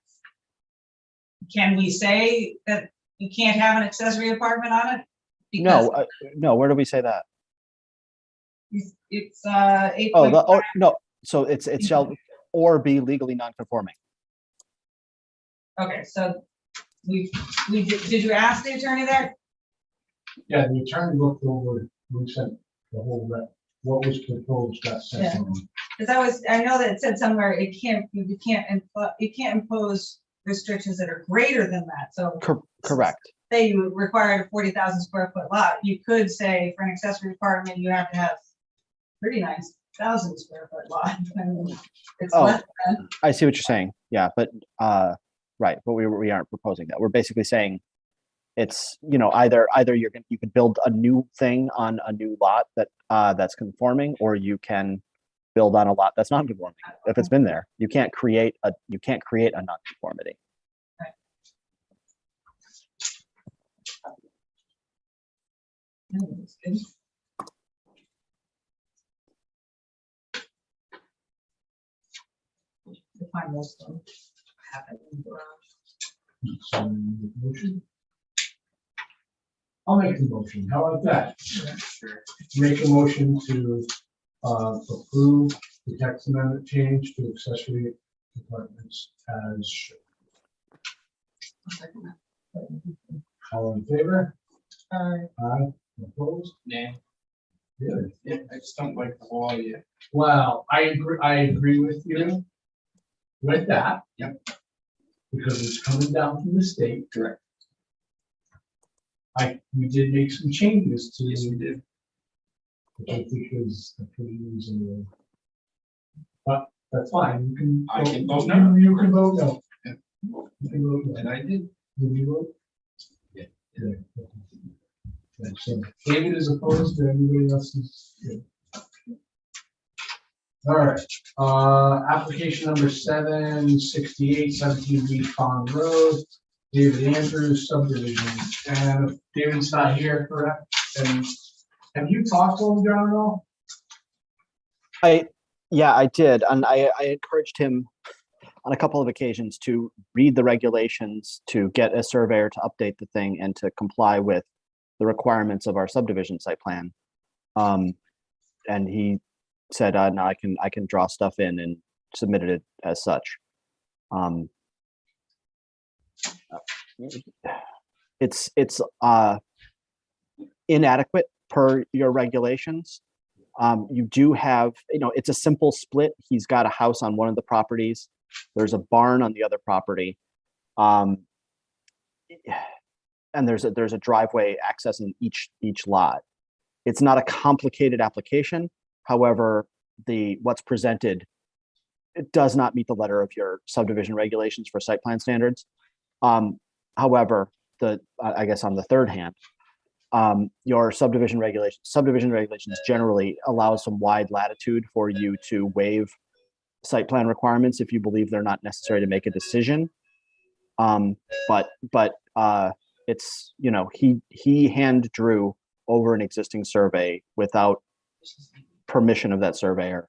can we say that you can't have an accessory apartment on it? No, no, where do we say that? It's 8. No, so it shall or be legally non-conforming. Okay, so did you ask the attorney that? Yeah, the attorney looked over, we sent the whole, what was proposed, got sent Yeah. on. Because I know that it said somewhere you can't impose restrictions that are greater than that, so. Correct. Say you required a 40,000 square foot lot, you could say for an accessory apartment, you have to have 39,000 square foot lot. I mean, it's Oh. less than, I see what you're saying. Yeah, but right, but we aren't proposing that. We're basically saying it's, either you can build a new thing on a new lot that's conforming, or you can build on a lot that's non-conforming. If it's been there, you can't create a non-conformity. it's good. You'll find most of them happen in the garage. So, motion? I'll make the motion, how about that? Sure. Make a motion to approve the text amendment change to accessory apartments as shown. I'll second that. All in favor? Aye. Aye, opposed? Yeah, Good. yeah, I just don't like the wall yet. Well, I agree with you with that. Yep. Because it's coming down from the state. Correct. We did make some changes to. Yes, we did. Which I think is a pretty reasonable. But that's fine, you can. I can vote no. You can vote no. Yeah. You can vote no. And I did. Did you vote? Yeah. Yeah. Okay, so David is opposed, to everybody else is good. All right, application number 768, 17 Beach Pond Road, David Andrews subdivision, and if David's not here, correct? And have you talked to him, John, at all? Yeah, I did, and I encouraged him on a couple of occasions to read the regulations, to get a surveyor to update the thing, and to comply with the requirements of our subdivision site plan. And he said, "No, I can draw stuff in," and submitted it as such. It's inadequate per your regulations. You do have, it's a simple split. He's got a house on one of the properties. There's a barn on the other property. And there's a driveway accessing each lot. It's not a complicated application. However, what's presented it does not meet the letter of your subdivision regulations for site plan standards. However, I guess on the third hand, your subdivision regulations generally allow some wide latitude for you to waive site plan requirements if you believe they're not necessary to make a decision. But it's, you know, he hand drew over an existing survey without permission of that surveyor.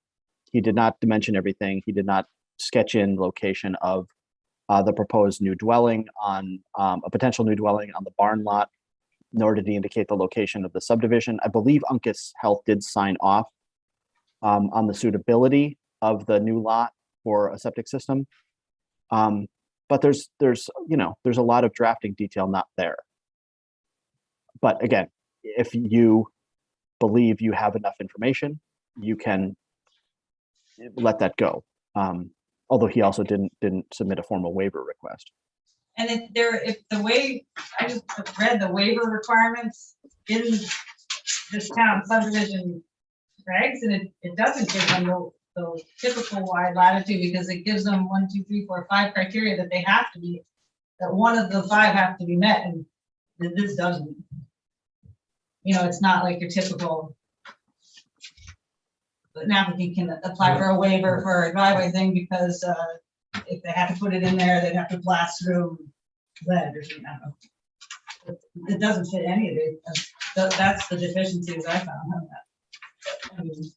He did not dimension everything. He did not sketch in location of the proposed new dwelling on a potential new dwelling on the barn lot, nor did he indicate the location of the subdivision. I believe Uncas Health did sign off on the suitability of the new lot for a septic system. But there's a lot of drafting detail not there. But again, if you believe you have enough information, you can let that go. Although he also didn't submit a formal waiver request. And if the way, I just read the waiver requirements in this town subdivision regs, and it doesn't give them the typical wide latitude, because it gives them 1, 2, 3, 4, 5 criteria that they have to be, that one of the 5 have to be met, and this doesn't. You know, it's not like your typical, an applicant can apply for a waiver for a driveway thing because if they had to put it in there, they'd have to blast through lead or something. I don't know. It doesn't fit any of it. That's the deficiencies I found on that. I mean,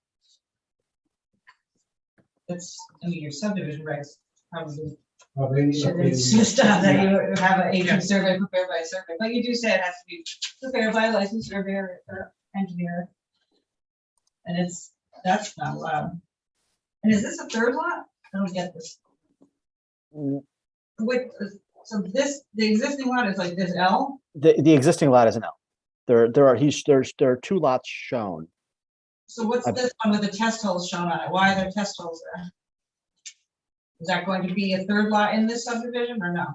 your subdivision regs probably it's just that you have an AP survey prepared by a survey, but you do say it has to be prepared by a licensed surveyor or engineer. And that's not allowed. And is this a third lot? I don't get this. Wait, so the existing lot is like this L? The existing lot is an L. There are 2 lots shown. So what's this one with the test holes shown on it? Why are there test holes there? Is that going to be a third lot in this subdivision or no?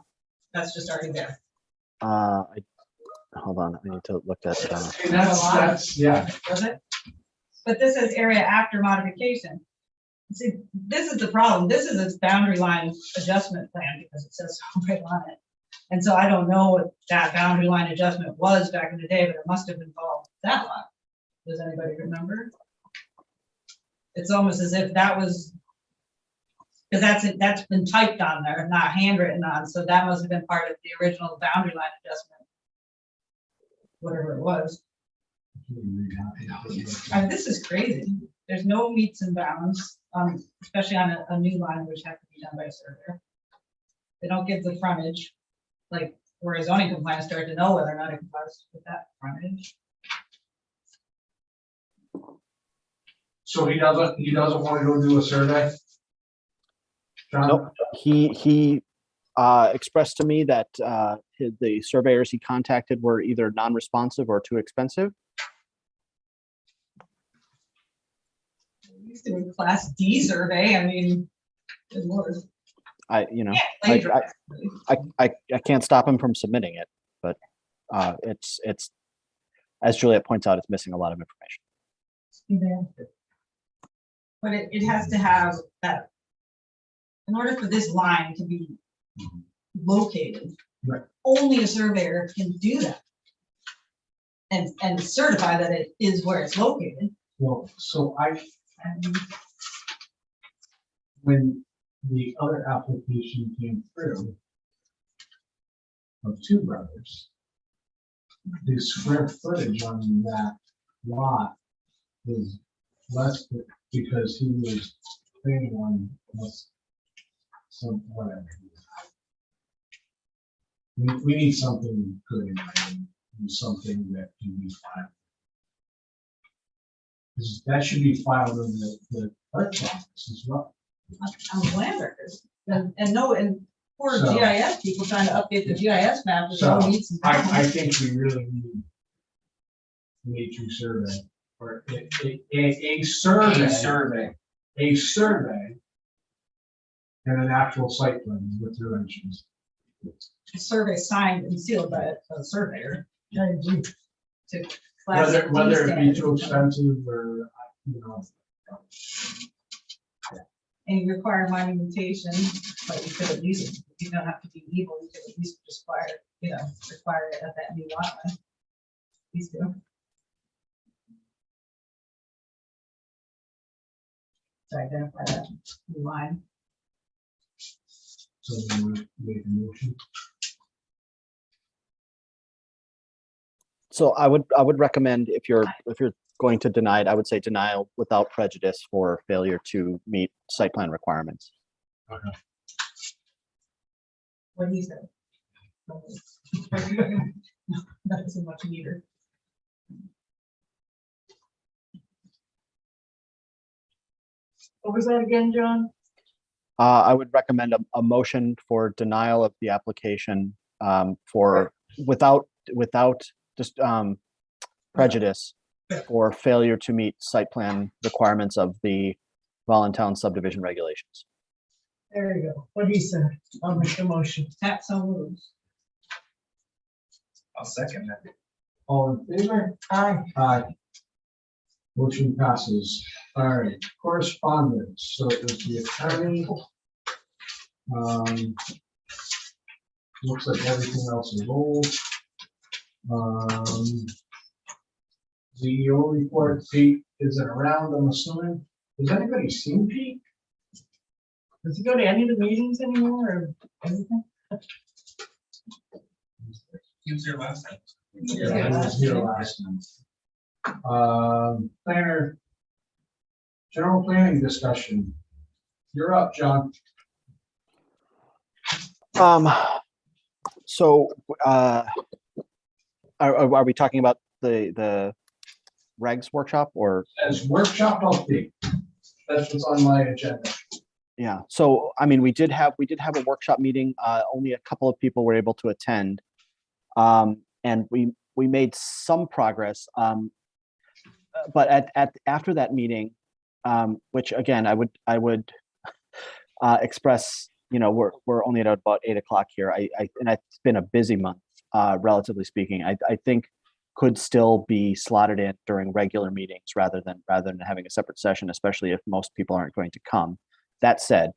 That's just already there. Hold on, I need to look at That's, yeah. Does it? But this is area after modification. See, this is the problem. This is its boundary line adjustment plan because it says so right on it. And so I don't know what that boundary line adjustment was back in the day, but it must have involved that lot. Does anybody remember? It's almost as if that was, because that's been typed on there, not handwritten on. So that must have been part of the original boundary line adjustment, whatever it was. This is crazy. There's no meets and bounds, especially on a new line, which have to be done by a surveyor. They don't give the frontage, like where a zoning compliance started to know whether or not it complies with that frontage. So he doesn't want to go do a survey? John? Nope. He expressed to me that the surveyors he contacted were either non-responsive or too expensive. Used to be Class D survey. I mean, good Lord. I can't stop him from submitting it, but it's as Juliet points out, it's missing a lot of information. But it has to have that, in order for this line to be located, Right. only a surveyor can do that. And certify that it is where it's located. Well, so when the other application came through of Two Brothers, the square footage on that lot was less because he was planning on some, whatever. We need something good in writing, and something that can be filed. That should be filed in the clerk's office as well. I'm a land records. And poor So- GIS people trying to update the GIS map. with So, no meets and bounds. I think we really need to survey, or a survey, a survey, and an actual site plan with dimensions. A survey signed and sealed by a surveyor. To class Whether it be D too standards. expensive or, you know. and you require monumentation, but you could at least, you don't have to be evil, you could at least require it at that new lot line. These two. To identify that new line. So we want to make a motion. So I would recommend if you're going to deny it, I would say denial without prejudice for failure to meet site plan requirements. What he said. Not so much neither. What was that again, John? I would recommend a motion for denial of the application for without just prejudice for failure to meet site plan requirements of the Voluntown subdivision regulations. There you go. What he said. I'll make the motion. Pat so moves. I'll second that. All in favor? Aye. Aye. Motion passes. All right, correspondence. So it was the attorney. Looks like everything else is old. CEO report, Pete isn't around, I'm assuming. Has anybody seen Pete? Does he go to any of the meetings anymore or anything? He was there last time. Yeah, he was here last time. Planner. General planning discussion. You're up, John. So are we talking about the regs workshop or? As workshop update. That's what's on my agenda. Yeah, so I mean, we did have a workshop meeting. Only a couple of people were able to attend. And we made some progress. But after that meeting, which again, I would express, we're only at about 8 o'clock here. And it's been a busy month, relatively speaking. I think could still be slotted in during regular meetings rather than having a separate session, especially if most people aren't going to come. That said,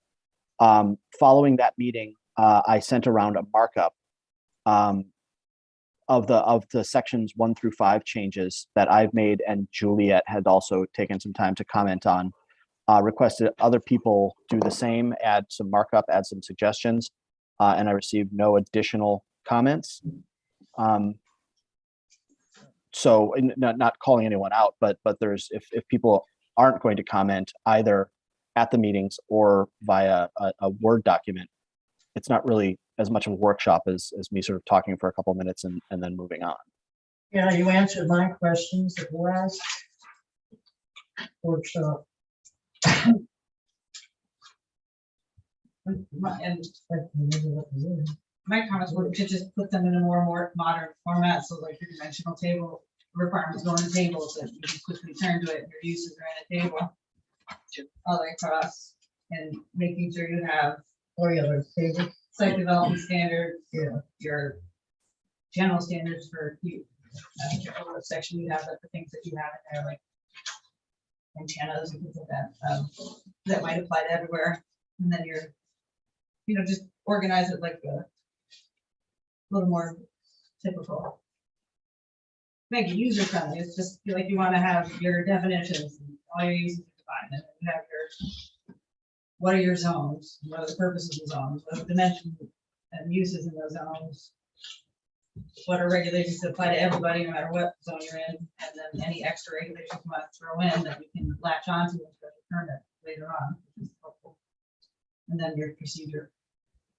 following that meeting, I sent around a markup of the sections 1 through 5 changes that I've made, and Juliet had also taken some time to comment on. Requested other people do the same, add some markup, add some suggestions, and I received no additional comments. So not calling anyone out, but there's if people aren't going to comment either at the meetings or via a Word document, it's not really as much of a workshop as me sort of talking for a couple of minutes and then moving on. Yeah, you answered my questions at the last workshop. And my comments were to just put them in a more modern format, so like your dimensional table requirements go on the table, so you can quickly turn to it, and your uses are in a table. All the way across, and making sure you have site development standards, your general standards for you. I don't care what section you have, but the things that you have in there, like antennas and things like that, that might apply to everywhere. And then you're, just organize it like a little more typical. Make it user friendly. It's just feel like you want to have your definitions, and all your uses defined, and then you have your, what are your zones? What are the purposes of zones? What are the dimensions and uses in those zones? What are regulations that apply to everybody, no matter what zone you're in? And then any extra regulations you want to throw in that you can latch onto and permit later on, which is helpful. And then your procedure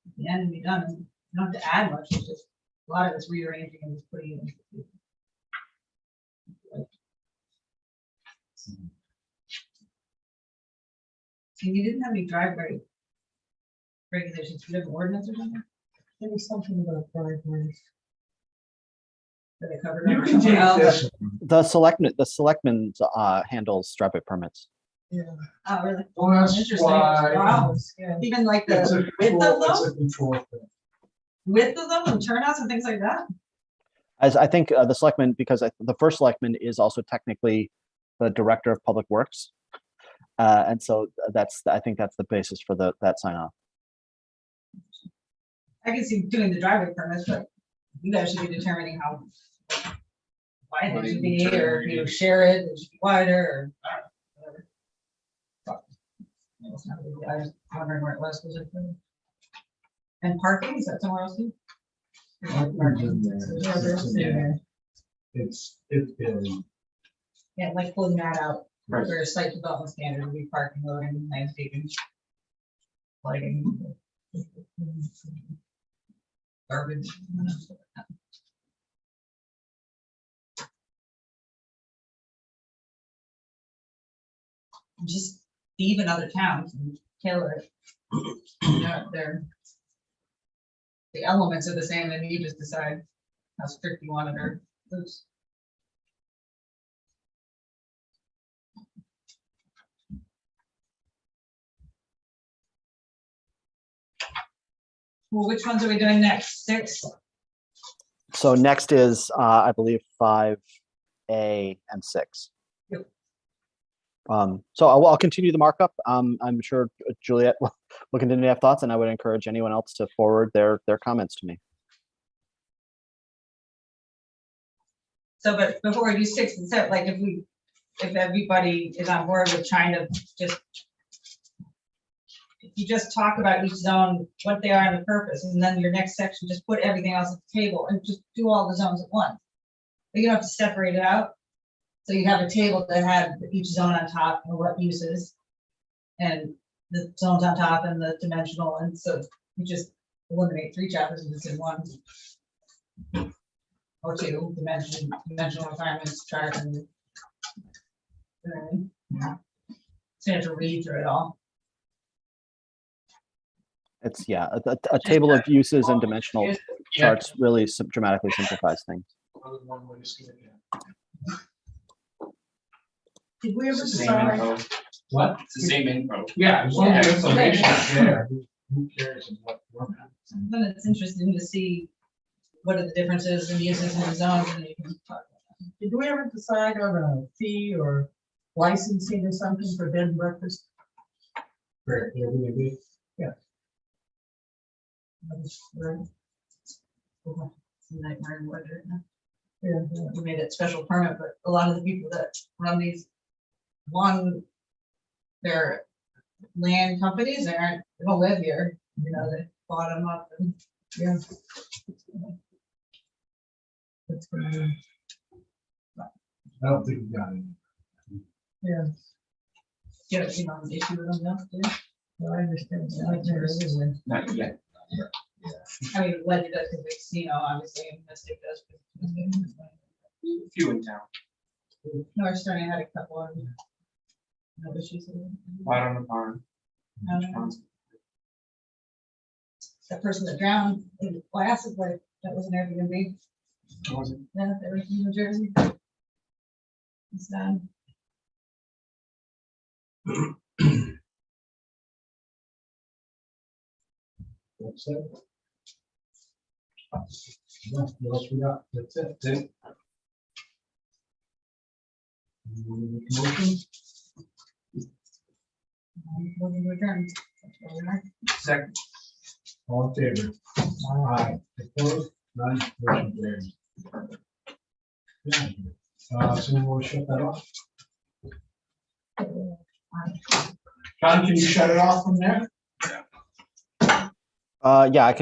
at the end and be done. And you don't have to add much. It's just a lot of it's rearranging and just putting it in. And you didn't have any driveway regulations. Do you have an ordinance or something There was something about driveways. that they covered? You can take this. The selectmen handles driveway permits. Yeah. Oh, really? Well, that's Interesting. why Wow. Yeah. Even like it's the a width of control, it's them, a control thing. width of them and turnouts and things like that? As I think the selectman, because the first selectman is also technically the director of public works. And so I think that's the basis for that sign off. I can see doing the driveway permits, but you guys should be determining how wide it should be, or, you know, share it, it should be wider, or whatever. It's not a big deal. I was wondering where it was. Was it? And parking, is that somewhere else too? Yeah. It's been, Yeah, like pulling that out, Right. where site development standard would be parking, loading, landscaping. Lighting. Garbage. Just even other towns and tailor it. You know, they're. The elements are the same, and you just decide how strict you want it or loose. Well, which ones are we doing next? 6? So next is, I believe, 5A and 6. Yep. So I'll continue the markup. I'm sure Juliet will continue to have thoughts, and I would encourage anyone else to forward their comments to me. So, but before we do 6 and 7, like if everybody is on board with trying to just. If you just talk about each zone, what they are and the purpose, and then your next section, just put everything else at the table and just do all the zones at once. But you don't have to separate it out. So you have a table that had each zone on top and what uses. And the zones on top and the dimensional, and so you just eliminate 3 chapters and it's in one. Or 2, dimensional requirements chart and. So you have to read through it all. It's, yeah, a table of uses and dimensional Yeah. charts really dramatically simplifies things. one way to skin it. Did we ever It's the same decide, info. What? It's the same info. Yeah, as long as the Yeah. information's there, who cares in what format? Then it's interesting to see what are the differences in uses in the zones, and you can talk about did we ever decide on a fee or licensing or something for bed and breakfast? For Airbnb. Right. it's a nightmare weather. Yeah, We made it special permit, but a lot of the people that run these, they're land companies, they don't live here, you know, they bought them up and. yeah. That's good. I don't think we got it. Yeah, You know, an issue with them, now, too. I understand. Like, there's anyway. Not yet. I mean, Ledger does, because casino, obviously, and Mystic does. because Mystic. Few in town. North Stoney had a couple of. No issues with it. Out on the farm. I don't know. That person that drowned in Placid, like, that was an Airbnb. Was it? Yeah, they were in New Jersey. It's done. That's it. What else we got? That's it. You wanna make a motion? Moving to adjourn. That's where we are. Second. All in favor? Aye. Opposed? None? Motion carries. Yeah. Someone want to shut that off? John, can you shut it off from there? Yeah, I can